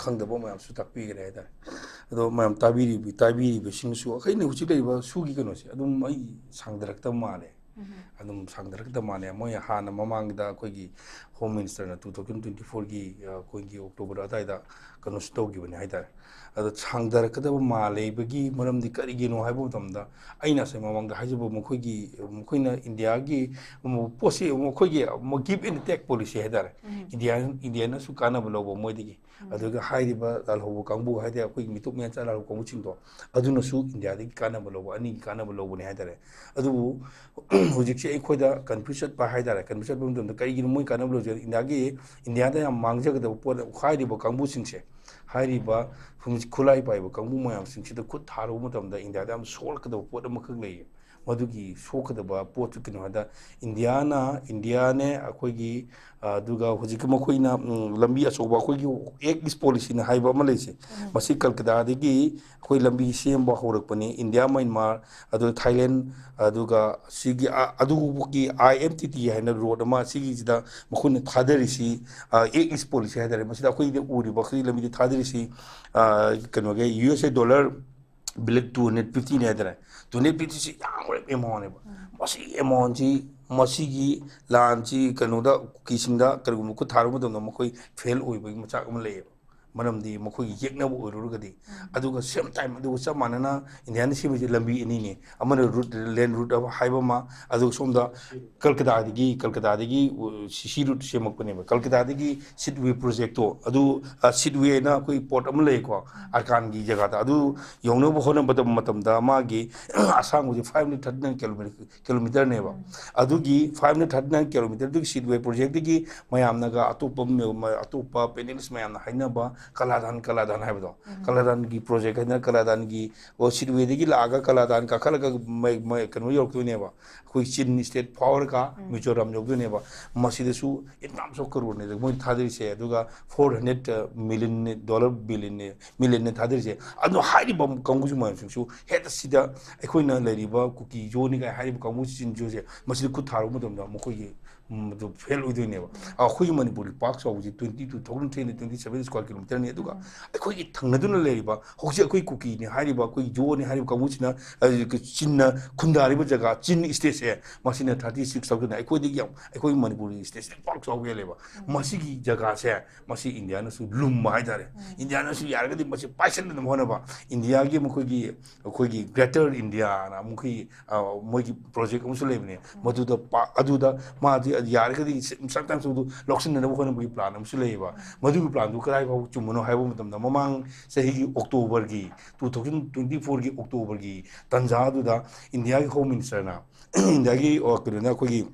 ꯈꯪꯗꯕ ꯃꯌꯥꯝꯁꯨ ꯇꯥꯛꯄꯤꯈ꯭ꯔꯦ ꯍꯥꯏꯇꯥꯔꯦ ꯑꯗꯣ ꯃꯌꯥꯝ ꯇꯥꯕꯤꯔꯤꯕꯁꯤꯡꯁꯨ ꯑꯩꯈꯣꯏꯅ ꯍꯧꯖꯤꯛ ꯂꯩꯔꯤꯕ ꯁꯨꯒꯤ ꯀꯩꯅꯣꯁꯦ ꯑꯗꯨꯝ ꯑꯩ ꯁꯥꯡꯗꯔꯛꯇꯕ ꯃꯥꯜꯂꯦ ꯑꯗꯨꯝ ꯁꯥꯡꯗꯔꯛꯇꯕ ꯃꯥꯜꯂꯦ ꯃꯣꯏ ꯍꯥꯟꯅ ꯃꯃꯥꯡꯗ ꯑꯩꯈꯣꯏꯒꯤ ꯍꯣꯝ ꯃꯤꯅꯤꯁꯇꯔꯅ 2024ꯒꯤ ꯑꯩꯈꯣꯏꯒꯤ ꯑꯣꯛꯇꯣꯕꯔ ꯑꯗꯨꯋꯥꯏꯗ ꯀꯩꯅꯣꯁꯨ ꯇꯧꯈꯤꯕꯅꯤ ꯍꯥꯏꯇꯥꯔꯦ ꯑꯗꯣ ꯁꯥꯡꯗꯔꯛꯀꯗꯕ ꯃꯥꯜꯂꯤꯕꯒꯤ ꯃꯔꯝꯗꯤ ꯀꯔꯤꯒꯤꯅꯣ ꯍꯥꯏꯕ ꯃꯇꯝꯗ ꯑꯩꯅ ꯉꯁꯥꯏ ꯃꯃꯥꯡꯗ ꯍꯥꯏꯖꯕ ꯃꯈꯣꯏꯅ ꯏꯟꯗꯤꯌꯥꯒꯤ ꯄꯣꯠꯁꯤ ꯃꯈꯣꯏꯒꯤ ꯒꯤꯞ ꯑꯦꯟ ꯇꯦꯛ ꯄꯣꯂꯤꯁꯤ ꯍꯥꯏꯇꯥꯔꯦ ꯏꯟꯗꯤꯌꯥꯅꯁꯨ ꯀꯥꯟꯅꯕ ꯂꯧꯕ ꯃꯣꯏꯗꯒꯤ ꯑꯗꯨꯒ ꯍꯥꯏꯔꯤꯕ ꯂꯥꯜꯍꯧꯕ ꯀꯥꯡꯕꯨ ꯍꯥꯏꯇꯥꯔꯦ ꯑꯩꯈꯣꯏꯒꯤ ꯃꯤꯇꯣꯞ ꯃꯤꯌꯥꯟꯆꯥ ꯂꯥꯜꯍꯧꯕ ꯀꯥꯡꯕꯨꯁꯤꯡꯗꯣ ꯑꯗꯨꯅꯁꯨ ꯏꯟꯗꯤꯌꯥꯗꯒꯤ ꯀꯥꯟꯅꯕ ꯂꯧꯕ ꯑꯅꯤꯒꯤ ꯀꯥꯟꯅꯕ ꯂꯧꯕꯅꯤ ꯍꯥꯏꯇꯥꯔꯦ ꯑꯗꯨꯕꯨ ꯍꯧꯖꯤꯛꯁꯦ ꯑꯩꯈꯣꯏꯗ ꯀꯟꯐ꯭ꯌꯨꯖ ꯆꯠꯄ ꯍꯥꯏꯇꯥꯔꯦ ꯀꯟꯐ꯭ꯌꯨꯖ ꯆꯠꯄ ꯃꯇꯝꯗ ꯀꯔꯤꯒꯤꯅꯣ ꯃꯣꯏ ꯀꯥꯟꯅꯕ ꯂꯧꯖꯩ ꯏꯟꯗꯤꯌꯥꯗ ꯌꯥꯝ ꯃꯥꯡꯖꯒꯗꯕ ꯄꯣꯠ ꯍꯥꯏꯔꯤꯕ ꯀꯥꯡꯕꯨꯁꯤꯡꯁꯦ ꯍꯥꯏꯔꯤꯕ ꯈꯨꯠꯂꯥꯏ ꯄꯥꯏꯕ ꯀꯥꯡꯕꯨ ꯃꯌꯥꯝꯁꯤꯡꯁꯤꯗ ꯈꯨꯠ ꯊꯥꯔꯨꯕ ꯃꯇꯝꯗ ꯏꯟꯗꯤꯌꯥꯗ ꯌꯥꯝ ꯁꯣꯛꯂꯛꯀꯗꯕ ꯄꯣꯠ ꯑꯃꯈꯛ ꯂꯩꯌꯦ ꯃꯗꯨꯒꯤ ꯁꯣꯛꯀꯗꯕ ꯄꯣꯠꯁꯨ ꯀꯩꯅꯣ ꯍꯥꯏꯗ ꯏꯟꯗꯤꯌꯥꯅꯦ ꯑꯩꯈꯣꯏꯒꯤ ꯑꯗꯨꯒ ꯍꯧꯖꯤꯛꯀꯤ ꯃꯈꯣꯏꯅ ꯂꯝꯕꯤ ꯑꯆꯧꯕ ꯑꯩꯈꯣꯏꯒꯤ ꯑꯦꯛ ꯏꯁ ꯄꯣꯂꯤꯁꯤꯅ ꯍꯥꯏꯕ ꯑꯃ ꯂꯩꯁꯦ ꯃꯁꯤ ꯀꯜꯀꯇꯥꯗꯒꯤ ꯑꯩꯈꯣꯏ ꯂꯝꯕꯤ ꯁꯦꯝꯕ ꯍꯧꯔꯛꯄꯅꯤ ꯏꯟꯗꯤꯌꯥ ꯃ꯭ꯌꯥꯟꯃꯥꯔ ꯑꯗꯨꯒ ꯊꯥꯏꯂꯦꯟ ꯑꯗꯨꯒ ꯁꯤꯒꯤ ꯑꯗꯨꯒꯤ IMTT ꯍꯥꯏꯅ ꯔꯣꯗ ꯑꯃ ꯁꯤꯒꯤꯁꯤꯗ ꯃꯈꯣꯏꯅ ꯊꯥꯗꯔꯤꯁꯤ ꯑꯦꯛ ꯏꯁ ꯄꯣꯂꯤꯁꯤ ꯍꯥꯏꯇꯥꯔꯦ ꯃꯁꯤꯗ ꯑꯩꯈꯣꯏꯗ ꯎꯔꯤꯕ ꯑꯩꯈꯣꯏꯒꯤ ꯂꯝꯕꯤꯗ ꯊꯥꯗꯔꯤꯁꯤ ꯀꯩꯅꯣꯒꯤ USA ꯗꯣꯂꯔ ꯕꯤꯂꯦꯠ 250ꯅꯤ ꯍꯥꯏꯇꯥꯔꯦ 250ꯁꯤ ꯌꯥꯝꯈ꯭ꯔꯕ ꯑꯦꯃꯥꯎꯟꯅꯦꯕ ꯃꯁꯤ ꯑꯦꯃꯥꯎꯟꯁꯤ ꯃꯁꯤꯒꯤ ꯂꯥꯟꯁꯤ ꯀꯩꯅꯣꯗ ꯀꯨꯀꯤꯁꯤꯡꯗ ꯀꯔꯤꯒꯨꯝꯕ ꯈꯨꯠ ꯊꯥꯔꯨꯕ ꯃꯇꯝꯗ ꯃꯈꯣꯏ ꯐꯦꯜ ꯑꯣꯏꯕꯒꯤ ꯃꯆꯥꯛ ꯑꯃ ꯂꯩꯌꯦꯕ ꯃꯔꯝꯗꯤ ꯃꯈꯣꯏꯒꯤ ꯌꯦꯛꯅꯕ ꯑꯣꯏꯔꯨꯔꯒꯗꯤ ꯑꯗꯨꯒ ꯁꯦꯝ ꯇꯥꯏꯝ ꯑꯗꯨꯒ ꯆꯞ ꯃꯥꯟꯅꯅ ꯏꯟꯗꯤꯌꯥꯅ ꯁꯦꯝꯃꯤꯁꯦ ꯂꯝꯕꯤ ꯑꯅꯤꯅꯤ ꯑꯃꯅ ꯂꯦꯟ ꯔꯨꯠ ꯍꯥꯏꯕ ꯑꯃ ꯑꯗꯨꯒ ꯁꯣꯝꯗ ꯀꯜꯀꯇꯥꯗꯒꯤ ꯁꯤ ꯔꯨꯠ ꯁꯦꯝꯃꯛꯄꯅꯦꯕ ꯀꯜꯀꯇꯥꯗꯒꯤ ꯁꯤꯠꯋꯦ ꯄ꯭ꯔꯣꯖꯦꯛꯇꯣ ꯑꯗꯨ ꯁꯤꯠꯋꯦꯅ ꯑꯩꯈꯣꯏ ꯄꯣꯔꯠ ꯑꯃ ꯂꯩꯀꯣ ꯑꯔꯀꯥꯟꯒꯤ ꯖꯒꯥꯗ ꯑꯗꯨ ꯌꯧꯅꯕ ꯍꯣꯠꯅꯕ ꯃꯇꯝꯗ ꯃꯥꯒꯤ ꯑꯁꯥꯡꯕꯁꯤ 539 ꯀꯤꯂꯣꯃꯤꯇꯔꯅꯦꯕ ꯑꯗꯨꯒꯤ 539 ꯀꯤꯂꯣꯃꯤꯇꯔꯗꯨꯒꯤ ꯁꯤꯠꯋꯦ ꯄ꯭ꯔꯣꯖꯦꯛꯇꯒꯤ ꯃꯌꯥꯝꯅꯒ ꯑꯇꯣꯞꯄ ꯄꯦꯅꯦꯂꯤꯁ ꯃꯌꯥꯝꯅ ꯍꯥꯏꯅꯕ Kaladan haibdo Kaladan gi project na Kaladan gi o sidwe gi laga Kaladan ka khalaga mai kanu yok tu ne ba koi chin state power ka Mizoram yok tu ne ba masida su inam so crore ne moi thadri se aduga $400 million ne thadri se adu hairi bam kangu su ma su het sida ekoi na leri ba kuki jo ni ga hairi kangu chin jo se masida ku tharu mo dom da mo koi ꯃꯗꯨ ꯐꯦꯜ ꯑꯣꯏꯗꯣꯏꯅꯦꯕ ꯑꯩꯈꯣꯏꯒꯤ ꯃꯅꯤꯄꯨꯔꯒꯤ ꯄꯥꯛ ꯆꯥꯎꯕꯁꯤ 2027 ꯁ꯭ꯀ꯭ꯋꯥꯔ ꯀꯤꯂꯣꯃꯤꯇꯔꯅꯤ ꯑꯗꯨꯒ ꯑꯩꯈꯣꯏꯒꯤ ꯊꯪꯅꯗꯨꯅ ꯂꯩꯔꯤꯕ ꯍꯧꯖꯤꯛ ꯑꯩꯈꯣꯏ ꯀꯨꯀꯤꯅꯤ ꯍꯥꯏꯔꯤꯕ ꯑꯩꯈꯣꯏ ꯖꯣꯅꯤ ꯍꯥꯏꯔꯤꯕ ꯀꯥꯡꯕꯨꯁꯤꯅ ꯆꯤꯟꯅ ꯈꯨꯟꯗꯥꯔꯤꯕ ꯖꯒꯥ ꯆꯤꯟ ꯁ꯭ꯇꯦꯠꯁꯦ ꯃꯁꯤꯅ 36,000 ꯑꯩꯈꯣꯏꯗꯒꯤ ꯌꯥꯝ ꯑꯩꯈꯣꯏꯒꯤ ꯃꯅꯤꯄꯨꯔꯒꯤ ꯁ꯭ꯇꯦꯠꯁꯦ ꯄꯥꯛ ꯆꯥꯎꯕ ꯍꯦꯜꯂꯦꯕ ꯃꯁꯤꯒꯤ ꯖꯒꯥꯁꯦ ꯃꯁꯤ ꯏꯟꯗꯤꯌꯥꯅꯁꯨ ꯂꯨꯝꯕ ꯍꯥꯏꯇꯥꯔꯦ ꯏꯟꯗꯤꯌꯥꯅꯁꯨ ꯌꯥꯔꯒꯗꯤ ꯃꯁꯤ ꯄꯥꯏꯁꯟꯅꯅꯕ ꯍꯣꯠꯅꯕ ꯏꯟꯗꯤꯌꯥꯒꯤ ꯑꯩꯈꯣꯏꯒꯤ ꯒ꯭ꯔꯦꯇꯔ ꯏꯟꯗꯤꯌꯥꯅ ꯑꯩꯈꯣꯏꯒꯤ ꯃꯣꯏꯒꯤ ꯄ꯭ꯔꯣꯖꯦꯛ ꯑꯃꯁꯨ ꯂꯩꯕꯅꯦ ꯑꯗꯨꯗ ꯃꯥꯗꯤ ꯌꯥꯔꯒꯗꯤ sometimes ꯂꯧꯁꯤꯟꯅꯅꯕ ꯍꯣꯠꯅꯕꯒꯤ ꯄ꯭ꯂꯥꯟ ꯑꯃꯁꯨ ꯂꯩꯌꯦꯕ ꯃꯗꯨꯒꯤ ꯄ꯭ꯂꯥꯟꯗꯨ ꯀꯗꯥꯏꯐꯥꯎ ꯆꯨꯝꯕꯅꯣ ꯍꯥꯏꯕ ꯃꯇꯝꯗ ꯃꯃꯥꯡ ꯆꯍꯤꯒꯤ ꯑꯣꯛꯇꯣꯕꯔꯒꯤ 2024ꯒꯤ ꯑꯣꯛꯇꯣꯕꯔꯒꯤ ꯇꯟꯖꯥꯗꯨꯗ ꯏꯟꯗꯤꯌꯥꯒꯤ ꯍꯣꯝ ꯃꯤꯅꯤꯁꯇꯔꯅ ꯏꯟꯗꯤꯌꯥꯒꯤ ꯀꯩꯅꯣꯅ ꯑꯩꯈꯣꯏꯒꯤ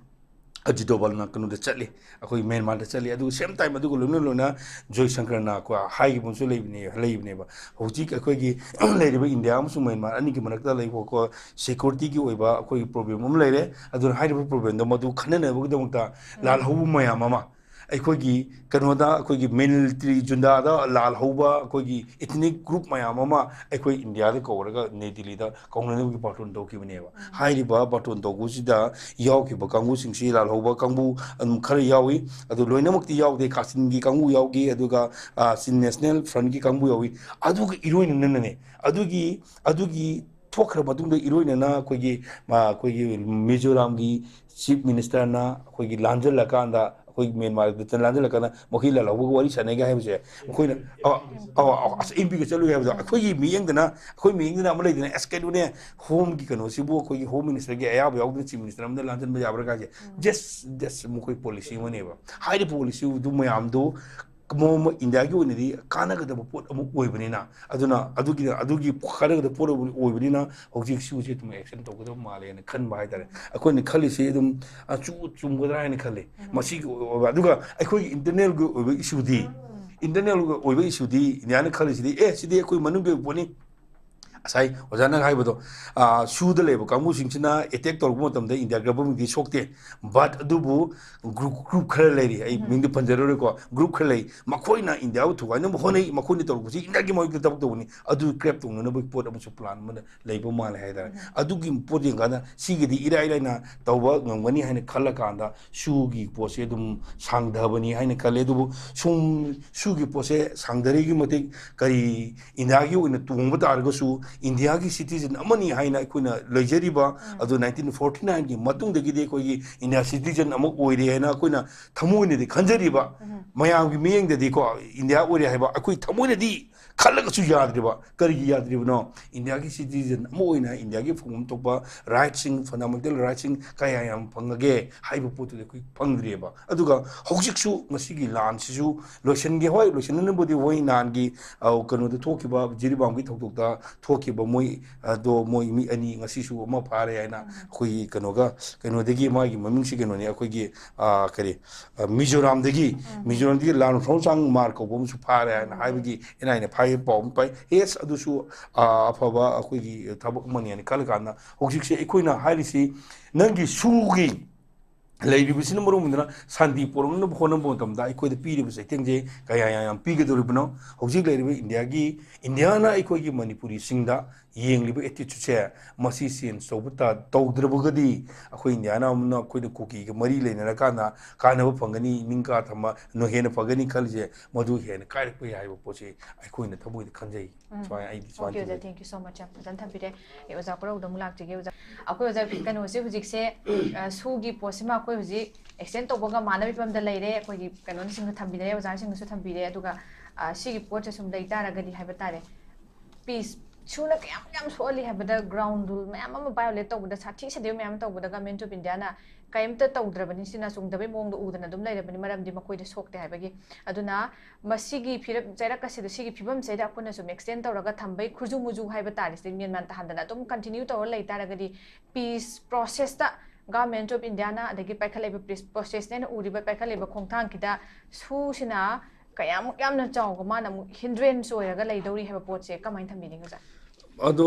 ꯑꯖꯤꯠ ꯗꯣꯚꯜꯅ ꯀꯩꯅꯣꯗ ꯆꯠꯂꯤ ꯑꯩꯈꯣꯏ ꯃ꯭ꯌꯥꯟꯃꯥꯔꯗ ꯆꯠꯂꯤ ꯑꯗꯨꯒ ꯁꯦꯝ ꯇꯥꯏꯝ ꯑꯗꯨꯒ ꯂꯣꯏꯅ ꯖꯣꯏꯁꯪꯀꯔꯅ ꯍꯥꯏꯈꯤꯕ ꯑꯃꯁꯨ ꯂꯩꯕꯅꯦꯕ ꯍꯧꯖꯤꯛ ꯑꯩꯈꯣꯏꯒꯤ ꯂꯩꯔꯤꯕ ꯏꯟꯗꯤꯌꯥ ꯑꯃꯁꯨꯡ ꯃ꯭ꯌꯥꯟꯃꯥꯔ ꯑꯅꯤꯒꯤ ꯃꯔꯛꯇ ꯂꯩꯕ ꯁꯦꯀ꯭ꯌꯨꯔꯤꯇꯤꯒꯤ ꯑꯣꯏꯕ ꯑꯩꯈꯣꯏꯒꯤ ꯄ꯭ꯔꯣꯕ꯭ꯂꯦꯝ ꯑꯃ ꯂꯩꯔꯦ ꯑꯗꯨꯅ ꯍꯥꯏꯔꯤꯕ ꯄ꯭ꯔꯣꯕ꯭ꯂꯦꯝꯗꯣ ꯃꯗꯨ ꯈꯟꯅꯅꯕꯒꯤꯗꯃꯛꯇ ꯂꯥꯜꯍꯧꯕ ꯃꯌꯥꯝ ꯑꯃ ꯑꯩꯈꯣꯏꯒꯤ ꯀꯩꯅꯣꯗ ꯑꯩꯈꯣꯏꯒꯤ ꯃꯤꯂꯤꯇꯔꯤ ꯖꯨꯟꯗꯥꯗ ꯂꯥꯜꯍꯧꯕ ꯑꯩꯈꯣꯏꯒꯤ ꯏꯊꯅꯤꯛ ꯒ꯭ꯔꯨꯞ ꯃꯌꯥꯝ ꯑꯃ ꯑꯩꯈꯣꯏ ꯏꯟꯗꯤꯌꯥꯗ ꯀꯧꯔꯒ ꯅ꯭ꯌꯨ ꯗꯤꯜꯂꯤꯗ ꯀꯧꯅꯅꯕꯒꯤ ꯕꯥꯔꯇꯣꯟ ꯇꯧꯈꯤꯕꯅꯦꯕ ꯍꯥꯏꯔꯤꯕ ꯕꯥꯔꯇꯣꯟ ꯇꯧꯕꯁꯤꯗ ꯌꯥꯎꯈꯤꯕ ꯀꯥꯡꯕꯨꯁꯤꯡꯁꯤ ꯂꯥꯜꯍꯧꯕ ꯀꯥꯡꯕꯨ ꯑꯗꯨꯝ ꯈꯔ ꯌꯥꯎꯏ ꯑꯗꯨ ꯂꯣꯏꯅꯃꯛꯇꯤ ꯌꯥꯎꯗꯦ ꯀꯥꯆꯤꯟꯒꯤ ꯀꯥꯡꯕꯨ ꯌꯥꯎꯈꯤ ꯑꯗꯨꯒ ꯆꯤꯟ ꯅꯦꯁꯅꯦꯜ ꯐ꯭ꯔꯟꯠꯀꯤ ꯀꯥꯡꯕꯨ ꯌꯥꯎꯏ ꯑꯗꯨꯒ ꯏꯔꯣꯏꯅꯅꯅꯦ ꯑꯗꯨꯒꯤ ꯊꯣꯛꯈ꯭ꯔ ꯃꯇꯨꯡꯗ ꯏꯔꯣꯏꯅꯅ ꯑꯩꯈꯣꯏꯒꯤ ꯃꯤꯖꯣꯔꯥꯝꯒꯤ ꯆꯤꯐ ꯃꯤꯅꯤꯁꯇꯔꯅ ꯑꯩꯈꯣꯏꯒꯤ ꯂꯥꯟꯖꯜꯂꯀꯥꯟꯗ ꯑꯩꯈꯣꯏ ꯃ꯭ꯌꯥꯟꯃꯥꯔꯗ ꯂꯥꯟꯖꯜꯂꯀꯥꯟꯗ ꯃꯈꯣꯏ ꯂꯥꯜꯍꯧꯕꯒ ꯋꯥꯔꯤ ꯁꯥꯟꯅꯩꯒ ꯍꯥꯏꯕꯁꯦ ꯃꯈꯣꯏꯅ ꯑꯦꯝꯄꯤꯒ ꯆꯠꯂꯨꯏ ꯍꯥꯏꯕꯗꯣ ꯑꯩꯈꯣꯏꯒꯤ ꯃꯤꯠꯌꯦꯡꯗꯅ ꯑꯃ ꯂꯩꯗꯅ ꯑꯁ ꯀꯩꯅꯣꯅꯦ ꯍꯣꯝꯒꯤ ꯀꯩꯅꯣꯁꯤꯕꯨ ꯑꯩꯈꯣꯏꯒꯤ ꯍꯣꯝ ꯃꯤꯅꯤꯁꯇꯔꯒꯤ ꯑꯌꯥꯕ ꯌꯥꯎꯗꯅ ꯆꯤꯐ ꯃꯤꯅꯤꯁꯇꯔ ꯑꯃꯗ ꯂꯥꯟꯖꯟꯕ ꯌꯥꯕ꯭ꯔꯥ ꯀꯥꯏꯁꯦ ꯖꯁ ꯃꯈꯣꯏ ꯄꯣꯂꯤꯁꯤ ꯑꯃꯅꯦꯕ ꯍꯥꯏꯔꯤꯕ ꯄꯣꯂꯤꯁꯤꯗꯨ ꯃꯌꯥꯝꯗꯨ ꯏꯟꯗꯤꯌꯥꯒꯤ ꯑꯣꯏꯅꯗꯤ ꯀꯥꯟꯅꯒꯗꯕ ꯄꯣꯠ ꯑꯃ ꯑꯣꯏꯕꯅꯤꯅ ꯑꯗꯨꯅ ꯑꯗꯨꯒꯤ ꯀꯥꯟꯅꯒꯗꯕ ꯄꯣꯠ ꯑꯣꯏꯕꯅꯤ나 ꯍꯧꯖꯤꯛ ꯁꯤꯁꯦ ꯑꯗꯨꯝ ꯑꯦꯛꯁꯟ ꯇꯧꯒꯗꯕ ꯃꯥꯜꯂꯦꯅ ꯈꯟꯕ ꯍꯥꯏꯇꯥꯔꯦ ꯑꯩꯈꯣꯏꯅ ꯈꯜꯂꯤꯁꯤ ꯑꯗꯨꯝ ꯆꯨꯝꯒꯗ꯭ꯔꯥ ꯍꯥꯏꯅ ꯈꯜꯂꯤ ꯃꯁꯤꯒꯤ ꯑꯣꯏꯕ ꯑꯗꯨꯒ ꯑꯩꯈꯣꯏꯒꯤ ꯏꯟꯇꯔꯅꯦꯜꯒꯤ ꯑꯣꯏꯕ ꯏꯁꯨꯗꯤ ꯏꯟꯗꯤꯌꯥꯅ ꯈꯜꯂꯤꯁꯤꯗꯤ ꯁꯤꯗꯤ ꯑꯩꯈꯣꯏ ꯃꯅꯨꯡꯒꯤ ꯑꯣꯏꯕ ꯄꯣꯠꯅꯤ ꯉꯁꯥꯏ ꯑꯣꯖꯥꯅ ꯍꯥꯏꯕꯗꯣ ꯁꯨꯗ ꯂꯩꯕ ꯀꯥꯡꯕꯨꯁꯤꯡꯁꯤꯅ ꯑꯦꯇꯦꯛ ꯇꯧꯔꯛꯄ ꯃꯇꯝꯗ ꯏꯟꯗꯤꯌꯥ ꯒꯚꯔꯟꯃꯦꯟꯠꯇꯤ ꯁꯣꯛꯇꯦ ꯕꯠ ꯑꯗꯨꯕꯨ ꯒ꯭ꯔꯨꯞ ꯈꯔ ꯂꯩꯔꯤ ꯑꯩ ꯃꯤꯡꯗꯤ ꯄꯟꯖꯔꯔꯣꯏꯀꯣ ꯒ꯭ꯔꯨꯞ ꯈꯔ ꯂꯩ ꯃꯈꯣꯏꯅ ꯏꯟꯗꯤꯌꯥꯕꯨ ꯊꯨꯒꯥꯏꯅꯕ ꯍꯣꯠꯅꯩ ꯃꯈꯣꯏꯅ ꯇꯧꯔꯛꯄꯁꯤ ꯏꯟꯗꯤꯌꯥꯒꯤ ꯃꯥꯌꯣꯛꯇ ꯊꯕꯛ ꯇꯧꯕꯅꯤ ꯑꯗꯨ ꯀ꯭ꯔꯦꯞ ꯇꯧꯅꯅꯕꯒꯤ ꯄꯣꯠ ꯑꯃꯁꯨ ꯄ꯭ꯂꯥꯟ ꯑꯃꯗ ꯂꯩꯕ ꯃꯥꯜꯂꯦ ꯍꯥꯏꯇꯥꯔꯦ ꯑꯗꯨꯒꯤ ꯄꯣꯠ ꯌꯦꯡꯀꯥꯟꯗ ꯁꯤꯒꯤꯗꯤ ꯏꯔꯥꯏ ꯂꯥꯏꯅ ꯇꯧꯕ ꯉꯝꯒꯅꯤ ꯍꯥꯏꯅ ꯈꯜꯂꯀꯥꯟꯗ ꯁꯨꯒꯤ ꯄꯣꯠꯁꯦ ꯑꯗꯨꯝ ꯁꯥꯡꯊꯕꯅꯤ ꯍꯥꯏꯅ ꯈꯜꯂꯦ ꯑꯗꯨꯕꯨ ꯁꯨꯒꯤ ꯄꯣꯠꯁꯦ ꯁꯥꯡꯊꯔꯤꯒꯤ ꯃꯇꯤꯛ ꯀꯔꯤ ꯏꯟꯗꯤꯌꯥꯒꯤ ꯑꯣꯏꯅ ꯇꯣꯡꯕ ꯇꯥꯔꯒꯁꯨ ꯏꯟꯗꯤꯌꯥꯒꯤ ꯁꯤꯇꯤꯖꯟ ꯑꯃꯅꯤ ꯍꯥꯏꯅ ꯑꯩꯈꯣꯏꯅ ꯂꯩꯖꯔꯤꯕ ꯑꯗꯨ 1949ꯒꯤ ꯃꯇꯨꯡꯗꯒꯤꯗꯤ ꯑꯩꯈꯣꯏꯒꯤ ꯏꯟꯗꯤꯌꯥ ꯁꯤꯇꯤꯖꯟ ꯑꯃ ꯑꯣꯏꯔꯦ ꯍꯥꯏꯅ ꯑꯩꯈꯣꯏꯅ ꯊꯃꯣꯏꯅꯗꯤ ꯈꯟꯖꯔꯤꯕ ꯃꯌꯥꯝꯒꯤ ꯃꯤꯠꯌꯦꯡꯗꯗꯤꯀꯣ ꯏꯟꯗꯤꯌꯥ ꯑꯣꯏꯔꯦ ꯍꯥꯏꯕ ꯑꯩꯈꯣꯏ ꯊꯃꯣꯏꯅꯗꯤ ꯈꯜꯂꯒꯁꯨ ꯌꯥꯗ꯭ꯔꯤꯕ ꯀꯔꯤꯒꯤ ꯌꯥꯗ꯭ꯔꯤꯕꯅꯣ ꯏꯟꯗꯤꯌꯥꯒꯤ ꯁꯤꯇꯤꯖꯟ ꯑꯃ ꯑꯣꯏꯅ ꯏꯟꯗꯤꯌꯥꯒꯤ ꯐꯪꯐꯝ ꯊꯣꯛꯄ ꯔꯥꯏꯠꯁꯤꯡ ꯐꯟꯗꯥꯃꯦꯟꯇꯦꯜ ꯔꯥꯏꯠꯁꯤꯡ ꯀꯌꯥ ꯌꯥꯝ ꯐꯪꯉꯒꯦ ꯍꯥꯏꯕ ꯄꯣꯠꯇꯨꯗꯤ ꯑꯩꯈꯣꯏ ꯐꯪꯗ꯭ꯔꯤꯑꯕ ꯑꯗꯨꯒ ꯍꯧꯖꯤꯛꯁꯨ ꯃꯁꯤꯒꯤ ꯂꯥꯟꯁꯤꯁꯨ ꯂꯣꯏꯁꯤꯟꯅꯅꯕꯨꯗꯤ ꯍꯣꯏ ꯅꯍꯥꯟꯒꯤ ꯀꯩꯅꯣꯗ ꯊꯣꯛꯈꯤꯕ ꯖꯤꯔꯤꯕꯥꯝꯒꯤ ꯊꯧꯗꯣꯛꯇ ꯊꯣꯛꯈꯤꯕ ꯃꯣꯏ ꯃꯤ ꯑꯅꯤ ꯉꯁꯤꯁꯨ ꯑꯃ ꯐꯥꯔꯦ ꯍꯥꯏꯅ ꯑꯩꯈꯣꯏꯒꯤ ꯀꯩꯅꯣꯗꯒꯤ ꯃꯥꯒꯤ ꯃꯃꯤꯡꯁꯤ ꯀꯩꯅꯣꯅꯤ ꯑꯩꯈꯣꯏꯒꯤ ꯀꯔꯤ ꯃꯤꯖꯣꯔꯥꯝꯗꯒꯤ ꯂꯥꯟꯐꯥꯎꯆꯥꯡ ꯃꯥꯔ ꯀꯧꯕ ꯑꯃꯁꯨ ꯐꯥꯔꯦ ꯍꯥꯏꯅ ꯍꯥꯏꯕꯒꯤ ꯑꯩꯅ ꯐꯥꯏ ꯄꯥꯎ ꯑꯃ ꯄꯥꯏ ꯌꯦꯁ ꯑꯗꯨꯁꯨ ꯑꯐꯕ ꯑꯩꯈꯣꯏꯒꯤ ꯊꯕꯛ ꯑꯃꯅꯤ ꯍꯥꯏꯅ ꯈꯜꯂꯀꯥꯟꯗ ꯍꯧꯖꯤꯛꯁꯦ ꯑꯩꯈꯣꯏꯅ ꯍꯥꯏꯔꯤꯁꯤ ꯅꯪꯒꯤ ꯁꯨꯒꯤ ꯂꯩꯔꯤꯕꯁꯤꯅ ꯃꯔꯝ ꯑꯣꯏꯗꯨꯅ ꯁꯥꯟꯇꯤ ꯄꯣꯔꯛꯅꯕ ꯍꯣꯠꯅꯕ ꯃꯇꯝꯗ ꯑꯩꯈꯣꯏꯗ ꯄꯤꯔꯤꯕ ꯆꯩꯊꯦꯡꯁꯦ ꯀꯌꯥ ꯌꯥꯝ ꯄꯤꯒꯗꯧꯔꯤꯕꯅꯣ ꯍꯧꯖꯤꯛ ꯂꯩꯔꯤꯕ ꯏꯟꯗꯤꯌꯥꯅ ꯑꯩꯈꯣꯏꯒꯤ ꯃꯅꯤꯄꯨꯔꯤꯁꯤꯡꯗ ꯌꯦꯡꯂꯤꯕ ꯑꯦꯇꯤꯇ꯭ꯌꯨꯠꯁꯦ ꯃꯁꯤ ꯆꯦꯟꯖ ꯇꯧꯗ꯭ꯔꯕꯒꯗꯤ ꯑꯩꯈꯣꯏ ꯏꯟꯗꯤꯌꯥꯅ ꯑꯃꯅ ꯑꯩꯈꯣꯏꯅ ꯀꯨꯀꯤꯒ ꯃꯔꯤ ꯂꯩꯅꯔꯀꯥꯟꯗ ꯀꯥꯟꯅꯕ ꯐꯪꯒꯅꯤ ꯅꯤꯡꯀꯥ ꯊꯝꯕ ꯍꯦꯟꯅ ꯐꯒꯅꯤ ꯈꯜꯂꯤꯁꯦ ꯃꯗꯨ ꯍꯦꯟꯅ ꯀꯥꯏꯔꯛꯄ ꯌꯥꯏ ꯍꯥꯏꯕ ꯄꯣꯠꯁꯦ ꯑꯩꯈꯣꯏꯅ ꯊꯃꯣꯏꯗ ꯈꯟꯖꯩ ꯁꯨꯃꯥꯏꯅ ꯑꯩꯗꯤ ꯁꯨꯃꯥꯏꯅ ꯇꯧꯖꯩ ꯊꯦꯡꯛ ꯌꯨ ꯁꯣ ꯃꯆ ꯌꯥꯝ ꯐꯖꯅ ꯊꯝꯕꯤꯔꯦ ꯑꯣꯖꯥ ꯄꯨꯔꯧꯗ ꯑꯃꯨꯛ ꯂꯥꯛꯆꯒꯦ ꯑꯣꯖꯥ ꯑꯩꯈꯣꯏ ꯑꯣꯖꯥ ꯀꯩꯅꯣꯁꯦ ꯍꯧꯖꯤꯛꯁꯦ ꯁꯨꯒꯤ ꯄꯣꯠꯁꯤꯃ ꯑꯩꯈꯣꯏ ꯍꯧꯖꯤꯛ ꯑꯦꯛꯁꯇꯦꯟ ꯇꯧꯕꯒ ꯃꯥꯟꯅꯕ ꯐꯤꯕꯝꯗ ꯂꯩꯔꯦ ꯑꯩꯈꯣꯏꯒꯤ ꯀꯩꯅꯣꯁꯤꯡꯅ ꯊꯝꯕꯤꯔꯦ ꯑꯣꯖꯥꯁꯤꯡꯅꯁꯨ ꯊꯝꯕꯤꯔꯦ ꯑꯗꯨꯒ ꯁꯤꯒꯤ ꯄꯣꯠꯁꯦ ꯁꯨꯝ ꯂꯩ ꯇꯥꯔꯒꯗꯤ ꯍꯥꯏꯕ ꯇꯥꯔꯦ ꯄꯤꯁ ꯁꯨꯅ ꯀꯌꯥꯝ ꯁꯣꯛꯍꯜꯂꯤ ꯍꯥꯏꯕꯗ ꯒ꯭ꯔꯥꯎꯟ ꯔꯨꯜ ꯃꯌꯥꯝ ꯑꯃ ꯚꯥꯏꯑꯣꯂꯦꯠ ꯇꯧꯕꯗ ꯁꯥꯊꯤ ꯁꯥꯊꯤꯕ ꯃꯌꯥꯝ ꯇꯧꯕꯗ ꯒꯃꯦꯟꯠ ꯑꯣꯐ ꯏꯟꯗꯤꯌꯥꯅ ꯀꯩꯝꯇ ꯇꯧꯗ꯭ꯔꯕꯅꯤ ꯁꯤꯅ ꯆꯨꯝꯗꯕꯩ ꯃꯑꯣꯡꯗ ꯎꯗꯅ ꯑꯗꯨꯝ ꯂꯩꯔꯕꯅꯤ ꯃꯔꯝꯗꯤ ꯃꯈꯣꯏꯗ ꯁꯣꯛꯇꯦ ꯍꯥꯏꯕꯒꯤ ꯑꯗꯨꯅ ꯃꯁꯤꯒꯤ ꯆꯩꯔꯛ ꯑꯁꯤꯗ ꯁꯤꯒꯤ ꯐꯤꯕꯝꯁꯤꯗ ꯑꯩꯈꯣꯏꯅ ꯁꯨꯝ ꯑꯦꯛꯁꯇꯦꯟ ꯇꯧꯔꯒ ꯊꯝꯕꯩ ꯈꯨꯖꯨ ꯃꯨꯖꯨ ꯍꯥꯏꯕ ꯇꯥꯔꯦ ꯁꯤ ꯃꯦꯟꯃꯥꯟ ꯇꯥꯍꯟꯗꯅ ꯑꯗꯨꯝ ꯀꯟꯇꯤꯅ꯭ꯌꯨ ꯇꯧꯔ ꯂꯩ ꯇꯥꯔꯒꯗꯤ ꯄꯤꯁ ꯄ꯭ꯔꯣꯁꯦꯁꯇ ꯒꯃꯦꯟꯠ ꯑꯣꯐ ꯏꯟꯗꯤꯌꯥꯅ ꯑꯗꯒꯤ ꯄꯥꯏꯈꯠꯂꯛꯏꯕ ꯄꯤꯁ ꯄ꯭ꯔꯣꯁꯦꯁꯅꯦꯅ ꯎꯔꯤꯕ ꯄꯥꯏꯈꯠꯂꯛꯏꯕ ꯈꯣꯡꯊꯥꯡꯁꯤꯗ ꯁꯨꯁꯤꯅ ꯀꯌꯥꯃꯨꯛ ꯌꯥꯝꯅ ꯆꯥꯎꯕ ꯃꯥꯅ ꯑꯃꯨꯛ ꯍꯤꯟꯗ꯭ꯔꯦꯟꯁ ꯑꯣꯏꯔꯒ ꯂꯩꯗꯧꯔꯤ ꯍꯥꯏꯕ ꯄꯣꯠꯁꯦ ꯀꯃꯥꯏꯅ ꯊꯝꯕꯤꯅꯤꯡꯉꯤ ꯑꯣꯖꯥ? ꯑꯗꯣ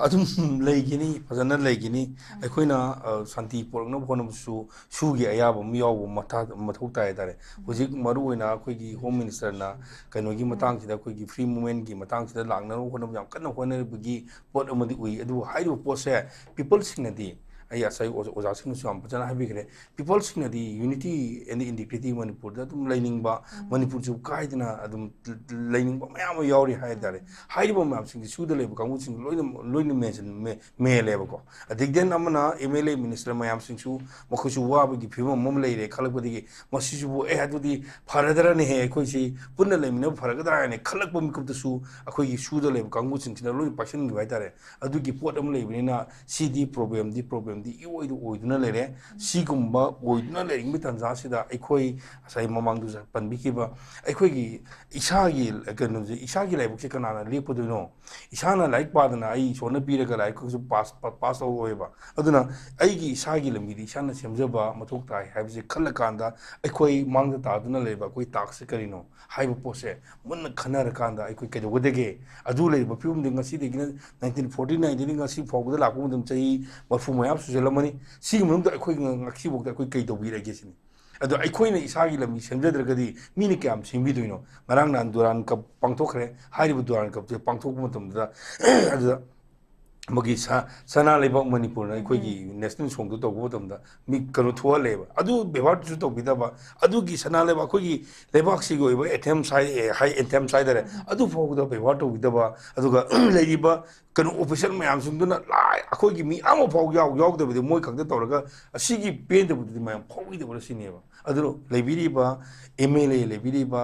ꯑꯗꯨꯝ ꯂꯩꯒꯤꯅꯤ ꯐꯖꯅ ꯂꯩꯒꯤꯅꯤ ꯑꯩꯈꯣꯏꯅ ꯁꯥꯟꯇꯤ ꯄꯨꯔꯛꯅꯕ ꯍꯣꯠꯅꯕꯁꯨ ꯁꯨꯒꯤ ꯑꯌꯥꯕ ꯑꯃ ꯌꯥꯎꯕ ꯃꯊꯧ ꯇꯥꯏ ꯍꯥꯏꯇꯥꯔꯦ ꯍꯧꯖꯤꯛ ꯃꯔꯨꯑꯣꯏꯅ ꯑꯩꯈꯣꯏꯒꯤ ꯍꯣꯝ ꯃꯤꯅꯤꯁꯇꯔꯅ ꯀꯩꯅꯣꯒꯤ ꯃꯇꯥꯡꯁꯤꯗ ꯑꯩꯈꯣꯏꯒꯤ ꯐ꯭ꯔꯤ ꯃꯨꯚꯃꯦꯟꯒꯤ ꯃꯇꯥꯡꯁꯤꯗ ꯂꯥꯛꯅꯕ ꯍꯣꯠꯅꯕ ꯌꯥꯝ ꯀꯟꯅ ꯍꯣꯠꯅꯔꯤꯕꯒꯤ ꯄꯣꯠ ꯑꯃꯗꯤ ꯎꯏ ꯑꯗꯨꯕꯨ ꯍꯥꯏꯔꯤꯕ ꯄꯣꯠꯁꯦ ꯄꯤꯄꯜꯁꯤꯡꯅꯗꯤ ꯑꯩ ꯉꯁꯥꯏ ꯑꯣꯖꯥꯁꯤꯡꯅꯁꯨ ꯌꯥꯝ ꯐꯖꯅ ꯍꯥꯏꯕꯤꯈ꯭ꯔꯦ ꯄꯤꯄꯜꯁꯤꯡꯅꯗꯤ ꯌꯨꯅꯤꯇꯤ ꯑꯦꯟ ꯏꯟꯇꯤꯒ꯭ꯔꯤꯇꯤ ꯃꯅꯤꯄꯨꯔꯗ ꯑꯗꯨꯝ ꯂꯩꯅꯤꯡꯕ ꯃꯅꯤꯄꯨꯔꯁꯨ ꯀꯥꯏꯗꯅ ꯑꯗꯨꯝ ꯂꯩꯅꯤꯡꯕ ꯃꯌꯥꯝ ꯑꯃ ꯌꯥꯎꯔꯤ ꯍꯥꯏꯇꯥꯔꯦ ꯍꯥꯏꯔꯤꯕ ꯃꯌꯥꯝꯁꯤꯡꯁꯤ ꯁꯨꯗ ꯂꯩꯕ ꯀꯥꯡꯕꯨꯁꯤꯡ ꯂꯣꯏꯅ ꯃꯦꯜꯂꯦꯕꯀꯣ ꯑꯗꯒꯤꯗꯦꯟ ꯑꯃꯅ ꯑꯦꯝ ꯑꯦꯜ ꯑꯦ ꯃꯤꯅꯤꯁꯇꯔ ꯃꯌꯥꯝꯁꯤꯡꯁꯨ ꯃꯈꯣꯏꯁꯨ ꯋꯥꯕꯒꯤ ꯐꯤꯕꯝ ꯑꯃ ꯂꯩꯔꯦ ꯈꯜꯂꯛꯄꯗꯒꯤ ꯃꯁꯤꯁꯤꯕꯨ ꯑꯗꯨꯗꯤ ꯐꯔꯗ꯭ꯔꯅꯦꯍꯦ ꯑꯩꯈꯣꯏꯁꯤ ꯄꯨꯟꯅ ꯂꯩꯃꯤꯟꯅꯕ ꯐꯔꯒꯗ꯭ꯔꯥ ꯍꯥꯏꯅ ꯈꯜꯂꯛꯄ ꯃꯤꯀꯨꯞꯇꯁꯨ ꯑꯩꯈꯣꯏꯒꯤ ꯁꯨꯗ ꯂꯩꯕ ꯀꯥꯡꯕꯨꯁꯤꯡꯁꯤꯅ ꯂꯣꯏꯅ ꯄꯥꯏꯁꯤꯟꯈꯤꯕ ꯍꯥꯏꯇꯥꯔꯦ ꯑꯗꯨꯒꯤ ꯄꯣꯠ ꯑꯃ ꯂꯩꯕꯅꯤꯅ ꯁꯤꯗꯤ ꯄ꯭ꯔꯣꯕ꯭ꯂꯦꯝꯗꯤ ꯏꯑꯣꯏꯗ ꯑꯣꯏꯗꯨꯅ ꯂꯩꯔꯦ ꯁꯤꯒꯨꯝꯕ ꯑꯣꯏꯗꯨꯅ ꯂꯩꯔꯤꯕ ꯇꯥꯟꯖꯥꯁꯤꯗ ꯑꯩꯈꯣꯏ ꯉꯁꯥꯏ ꯃꯃꯥꯡꯗꯁꯨ ꯄꯟꯕꯤꯈꯤꯕ ꯑꯩꯈꯣꯏꯒꯤ ꯏꯁꯥꯒꯤ ꯀꯩꯅꯣꯁꯦ ꯏꯁꯥꯒꯤ ꯂꯥꯏꯕꯛꯁꯦ ꯀꯅꯥꯅ ꯂꯦꯞꯄꯗꯣꯏꯅꯣ ꯏꯁꯥꯅ ꯂꯥꯏꯔꯤꯛ ꯄꯥꯗꯅ ꯑꯩ ꯏꯁꯣꯔꯅ ꯄꯤꯔꯒ ꯂꯥꯏꯔꯤꯛꯈꯛꯁꯨ ꯄꯥꯁ ꯇꯧꯔꯣꯏꯕ ꯑꯗꯨꯅ ꯑꯩꯒꯤ ꯏꯁꯥꯒꯤ ꯂꯝꯕꯤꯗꯤ ꯏꯁꯥꯅ ꯁꯦꯝꯖꯕ ꯃꯊꯧ ꯇꯥꯏ ꯍꯥꯏꯕꯁꯦ ꯈꯜꯂꯀꯥꯟꯗ ꯑꯩꯈꯣꯏ ꯃꯥꯡꯗ ꯇꯥꯗꯨꯅ ꯂꯩꯕ ꯑꯩꯈꯣꯏ ꯇꯥꯛꯁꯦ ꯀꯔꯤꯅꯣ ꯍꯥꯏꯕ ꯄꯣꯠꯁꯦ ꯃꯨꯟꯅ ꯈꯟꯅꯔꯀꯥꯟꯗ ꯑꯩꯈꯣꯏ ꯀꯩꯗꯧꯒꯗꯒꯦ ꯑꯗꯨ ꯂꯩꯔꯤꯕ ꯐꯤꯕꯝꯗꯤ ꯉꯁꯤꯗꯒꯤꯅ 1949ꯗꯒꯤ ꯉꯁꯤ ꯐꯥꯎꯕꯗ ꯂꯥꯛꯄ ꯃꯇꯝ ꯆꯍꯤ 30 ꯃꯌꯥꯝ ꯁꯨꯖꯜꯂꯝꯃꯅꯤ ꯁꯤꯒꯤ ꯃꯅꯨꯡꯗ ꯑꯩꯈꯣꯏ ꯉꯁꯤꯐꯥꯎꯗ ꯑꯩꯈꯣꯏ ꯀꯩ ꯇꯧꯕꯤꯔꯒꯦ ꯁꯤꯅꯤ ꯑꯗꯣ ꯑꯩꯈꯣꯏꯅ ꯏꯁꯥꯒꯤ ꯂꯝꯕꯤ ꯁꯦꯝꯖꯗ꯭ꯔꯒꯗꯤ ꯃꯤꯅ ꯀꯌꯥꯝ ꯁꯦꯝꯕꯤꯗꯣꯏꯅꯣ ꯉꯔꯥꯡ ꯅꯍꯥꯟ ꯗꯨꯔꯥꯟ ꯀꯞ ꯄꯥꯡꯊꯣꯛꯈ꯭ꯔꯦ ꯍꯥꯏꯔꯤꯕ ꯗꯨꯔꯥꯟ ꯀꯞꯁꯦ ꯄꯥꯡꯊꯣꯛꯄ ꯃꯇꯝꯗ ꯑꯗꯨꯗ ꯃꯣꯏꯒꯤ ꯁꯅꯥ ꯂꯩꯕꯥꯛ ꯃꯅꯤꯄꯨꯔꯅ ꯑꯩꯈꯣꯏꯒꯤ ꯅꯦꯁꯅꯦꯜ ꯁꯣꯡꯗꯣ ꯇꯧꯕ ꯃꯇꯝꯗ ꯃꯤ ꯀꯩꯅꯣ ꯊꯣꯛꯍꯜꯂꯦꯕ ꯑꯗꯨ ꯕꯦꯕꯥꯔꯁꯨ ꯇꯧꯕꯤꯗꯕ ꯑꯗꯨꯒꯤ ꯁꯅꯥ ꯂꯩꯕꯥꯛ ꯑꯩꯈꯣꯏꯒꯤ ꯂꯩꯕꯥꯛꯁꯤꯒꯤ ꯑꯣꯏꯕ ꯑꯦꯟꯊꯦꯝ ꯍꯥꯏꯇꯥꯔꯦ ꯑꯗꯨ ꯐꯥꯎꯕꯗ ꯕꯦꯕꯥꯔ ꯇꯧꯕꯤꯗꯕ ꯑꯗꯨꯒ ꯂꯩꯔꯤꯕ ꯀꯩꯅꯣ ꯑꯣꯐꯤꯁꯔ ꯃꯌꯥꯝꯁꯤꯡꯗꯨꯅ ꯑꯩꯈꯣꯏꯒꯤ ꯃꯤ ꯑꯃꯐꯥꯎ ꯌꯥꯎꯗꯕꯗꯤ ꯃꯣꯏ ꯈꯛꯇ ꯇꯧꯔꯒ ꯑꯁꯤꯒꯤ ꯄꯦꯟꯗꯕꯗꯨꯗꯤ ꯃꯌꯥꯝ ꯐꯥꯎꯕꯤꯗꯕ꯭ꯔꯥ ꯁꯤꯅꯦꯕ ꯑꯗꯨꯅ ꯂꯩꯕꯤꯔꯤꯕ ꯑꯦꯝ ꯑꯦꯜ ꯑꯦ ꯂꯩꯕꯤꯔꯤꯕ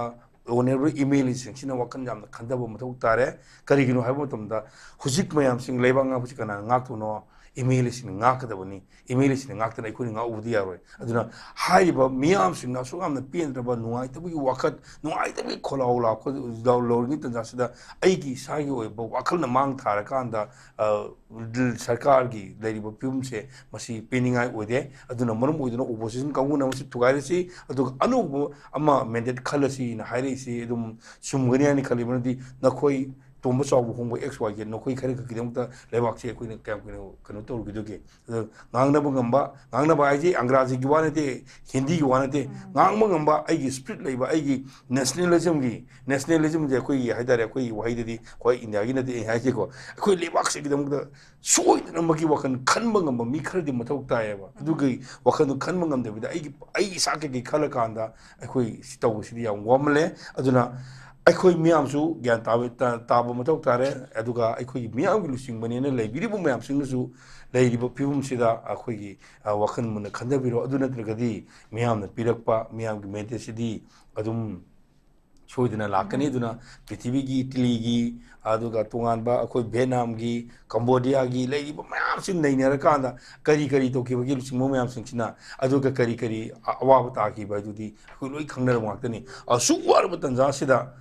ꯑꯣꯅꯔꯦꯕꯜ ꯑꯦꯝ ꯑꯦꯜ ꯑꯦꯁꯤꯡꯁꯤꯅ ꯋꯥꯈꯜ ꯌꯥꯝꯅ ꯈꯟꯊꯕ ꯃꯊꯧ ꯇꯥꯔꯦ ꯀꯔꯤꯒꯤꯅꯣ ꯍꯥꯏꯕ ꯃꯇꯝꯗ ꯍꯧꯖꯤꯛ ꯃꯌꯥꯝꯁꯤꯡ ꯂꯩꯕꯥꯛ ꯉꯥꯛꯄꯁꯤ ꯀꯅꯥꯅ ꯉꯥꯛꯇꯣꯏꯅꯣ ꯑꯦꯝ ꯑꯦꯜ ꯑꯦꯁꯤꯡꯅ ꯉꯥꯛꯀꯗꯕꯅꯤ ꯑꯦꯝ ꯑꯦꯜ ꯑꯦꯁꯤꯡꯅ ꯉꯥꯛꯇꯅ ꯑꯩꯈꯣꯏꯅ ꯉꯥꯛꯎꯕꯗꯤ ꯌꯥꯔꯣꯏ ꯑꯗꯨꯅ ꯍꯥꯏꯔꯤꯕ ꯃꯤꯌꯥꯝꯁꯤꯡꯅ ꯑꯁꯨꯛ ꯌꯥꯝꯅ ꯄꯦꯟꯗ꯭ꯔꯕ ꯅꯨꯡꯉꯥꯏꯇꯕꯒꯤ ꯋꯥꯈꯜ ꯅꯨꯡꯉꯥꯏꯇꯕꯒꯤ ꯈꯣꯜꯂꯥꯎ ꯂꯧꯔꯤꯉꯩ ꯇꯥꯟꯖꯥꯁꯤꯗ ꯑꯩꯒꯤ ꯏꯁꯥꯒꯤ ꯑꯣꯏꯕ ꯋꯥꯈꯜꯅ ꯃꯥꯡ ꯊꯥꯔꯀꯥꯟꯗ ꯁꯔꯀꯥꯔꯒꯤ ꯂꯩꯔꯤꯕ ꯐꯤꯕꯝꯁꯦ ꯃꯁꯤ ꯄꯦꯟꯅꯤꯡꯉꯥꯏ ꯑꯣꯏꯗꯦ ꯑꯗꯨꯅ ꯃꯔꯝ ꯑꯣꯏꯗꯨꯅ ꯑꯣꯄꯣꯖꯤꯁꯟ ꯀꯥꯡꯕꯨꯅ ꯃꯁꯤ ꯊꯨꯒꯥꯏꯔꯁꯤ ꯑꯗꯨꯒ ꯑꯅꯧꯕ ꯑꯃ ꯃꯦꯟꯗꯦꯠ ꯈꯜꯂꯁꯤꯅ ꯍꯥꯏꯔꯛꯏꯁꯤ ꯑꯗꯨꯝ ꯆꯨꯝꯒꯅꯤ ꯍꯥꯏꯅ ꯈꯜꯂꯤ ꯃꯔꯝꯗꯤ ꯅꯈꯣꯏ ꯇꯣꯝꯕ ꯆꯥꯎꯕ ꯍꯣꯡꯕ ꯑꯦꯛꯁ ꯋꯥꯏ ꯖꯦꯠ ꯅꯈꯣꯏ ꯈꯔ ꯈꯛꯀꯤꯗꯃꯛꯇ ꯂꯩꯕꯥꯛꯁꯦ ꯑꯩꯈꯣꯏꯅ ꯀꯌꯥꯝ ꯀꯨꯏꯅ ꯀꯩꯅꯣ ꯇꯧꯔꯨꯈꯤꯗꯒꯦ ꯑꯗꯣ ꯉꯥꯡꯅꯕ ꯍꯥꯏꯁꯤ ꯑꯪꯒ꯭ꯔꯥꯖꯤꯒꯤ ꯋꯥ ꯅꯠꯇꯦ ꯍꯤꯟꯗꯤꯒꯤ ꯋꯥ ꯅꯠꯇꯦ ꯉꯥꯡꯕ ꯉꯝꯕ ꯑꯩꯒꯤ ꯁ꯭ꯄꯤꯔꯤꯠ ꯂꯩꯕ ꯑꯩꯒꯤ ꯅꯦꯁꯅꯦꯂꯤꯖꯝꯁꯦ ꯑꯩꯈꯣꯏꯒꯤ ꯍꯥꯏꯇꯥꯔꯦ ꯑꯩꯈꯣꯏꯒꯤ ꯋꯥꯍꯩꯗꯗꯤ ꯑꯩꯈꯣꯏ ꯏꯟꯗꯤꯌꯥꯒꯤ ꯅꯠꯇꯦ ꯑꯩ ꯍꯥꯏꯁꯦꯀꯣ ꯑꯩꯈꯣꯏ ꯂꯩꯕꯥꯛꯁꯤꯒꯤꯗꯃꯛꯇ ꯁꯣꯏꯗꯅꯃꯛꯀꯤ ꯋꯥꯈꯜ ꯈꯟꯕ ꯉꯝꯕ ꯃꯤ ꯈꯔꯗꯤ ꯃꯊꯧ ꯇꯥꯏꯌꯦꯕ ꯑꯗꯨꯒꯤ ꯋꯥꯈꯜꯗꯨ ꯈꯟꯕ ꯉꯝꯗꯕꯤꯗ ꯑꯩ ꯏꯁꯥ ꯀꯩꯀꯩ ꯈꯜꯂ ꯀꯥꯟꯗ ꯑꯩꯈꯣꯏ ꯁꯤ ꯇꯧꯕꯁꯤꯗꯤ ꯌꯥꯝ ꯋꯥꯃꯜꯂꯦ ꯑꯗꯨꯅ ꯑꯩꯈꯣꯏ ꯃꯤꯌꯥꯝꯁꯨ ꯒ꯭ꯌꯥꯟ ꯇꯥꯕ ꯃꯊꯧ ꯇꯥꯔꯦ ꯑꯗꯨꯒ ꯑꯩꯈꯣꯏꯒꯤ ꯃꯤꯌꯥꯝꯒꯤ ꯂꯨꯆꯤꯡꯕꯅꯦꯅ ꯂꯩꯕꯤꯔꯤꯕ ꯃꯌꯥꯝꯁꯤꯡꯅꯁꯨ ꯂꯩꯔꯤꯕ ꯐꯤꯕꯝꯁꯤꯗ ꯑꯩꯈꯣꯏꯒꯤ ꯋꯥꯈꯜ ꯃꯨꯟꯅ ꯈꯟꯊꯕꯤꯔꯣ ꯑꯗꯨ ꯅꯠꯇ꯭ꯔꯒꯗꯤ ꯃꯤꯌꯥꯝꯅ ꯄꯤꯔꯛꯄ ꯃꯤꯌꯥꯝꯒꯤ ꯃꯦꯟꯗꯦꯠꯁꯤꯗꯤ ꯑꯗꯨꯝ ꯁꯣꯏꯗꯅ ꯂꯥꯛꯀꯅꯤ ꯑꯗꯨꯅ ꯄ꯭ꯔꯤꯊꯤꯕꯤꯒꯤ ꯏꯇꯂꯤꯒꯤ ꯑꯗꯨꯒ ꯇꯣꯉꯥꯟꯕ ꯑꯩꯈꯣꯏ ꯚꯤꯌꯦꯠꯅꯥꯝꯒꯤ ꯀꯝꯕꯣꯗꯤꯌꯥꯒꯤ ꯂꯩꯔꯤꯕ ꯃꯌꯥꯝꯁꯤ ꯅꯩꯅꯔꯀꯥꯟꯗ ꯀꯔꯤ ꯇꯧꯈꯤꯕꯒꯦ ꯂꯨꯆꯤꯡꯕ ꯃꯌꯥꯝꯁꯤꯡꯁꯤꯅ ꯑꯗꯨꯒ ꯀꯔꯤ ꯑꯋꯥꯕ ꯇꯥꯈꯤꯕ ꯍꯥꯏꯗꯨꯗꯤ ꯑꯩꯈꯣꯏ ꯂꯣꯏ ꯈꯪꯅꯔꯕ ꯉꯥꯛꯇꯅꯤ ꯑꯁꯨꯛ ꯋꯥꯔꯕ ꯇꯥꯟꯖꯥꯁꯤꯗ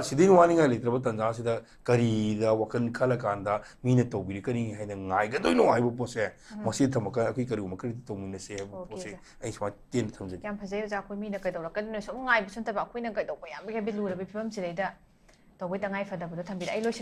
ꯁꯤꯗꯩ ꯋꯥꯅꯤꯡꯉꯥꯏ ꯂꯩꯇ꯭ꯔꯕ ꯇꯥꯟꯖꯥꯁꯤꯗ ꯀꯔꯤꯗ ꯋꯥꯈꯜ ꯈꯜꯂꯀꯥꯟꯗ ꯃꯤꯅ ꯇꯧꯕꯤꯔꯛꯀꯅꯤ ꯍꯥꯏꯅ ꯉꯥꯏꯒꯗꯣꯏꯅꯣ ꯍꯥꯏꯕ ꯄꯣꯠꯁꯦ ꯃꯁꯤ ꯊꯝꯃꯒ ꯑꯩꯈꯣꯏ ꯀꯔꯤꯒꯨꯝꯕ ꯈꯔꯗꯤ ꯇꯧꯃꯤꯟꯅꯁꯦ ꯍꯥꯏꯕ ꯑꯣꯀꯦ ꯄꯣꯠꯁꯦ ꯑꯣꯖꯥ ꯑꯩ ꯁꯨꯃꯥꯏꯅ ꯇꯦꯟꯅ ꯊꯝꯖꯒꯦ ꯌꯥꯝ ꯐꯖꯩ ꯑꯣꯖꯥ ꯑꯩꯈꯣꯏ ꯃꯤꯅ ꯀꯩꯗꯧꯔꯛꯀꯗꯣꯏꯅꯣ ꯁꯨꯝ ꯉꯥꯏꯕꯁꯨ ꯅꯠꯇꯕ ꯑꯩꯈꯣꯏꯅ ꯀꯩꯗꯧꯕ ꯌꯥꯝ ꯂꯨꯔꯕ ꯐꯤꯕꯝꯁꯤꯗꯩꯗ ꯇꯧꯕꯩ ꯇꯉꯥꯏ ꯐꯗꯕꯗꯣ ꯊꯝꯕꯤꯔꯦ ꯑꯩ ꯂꯣꯏꯁꯤꯜ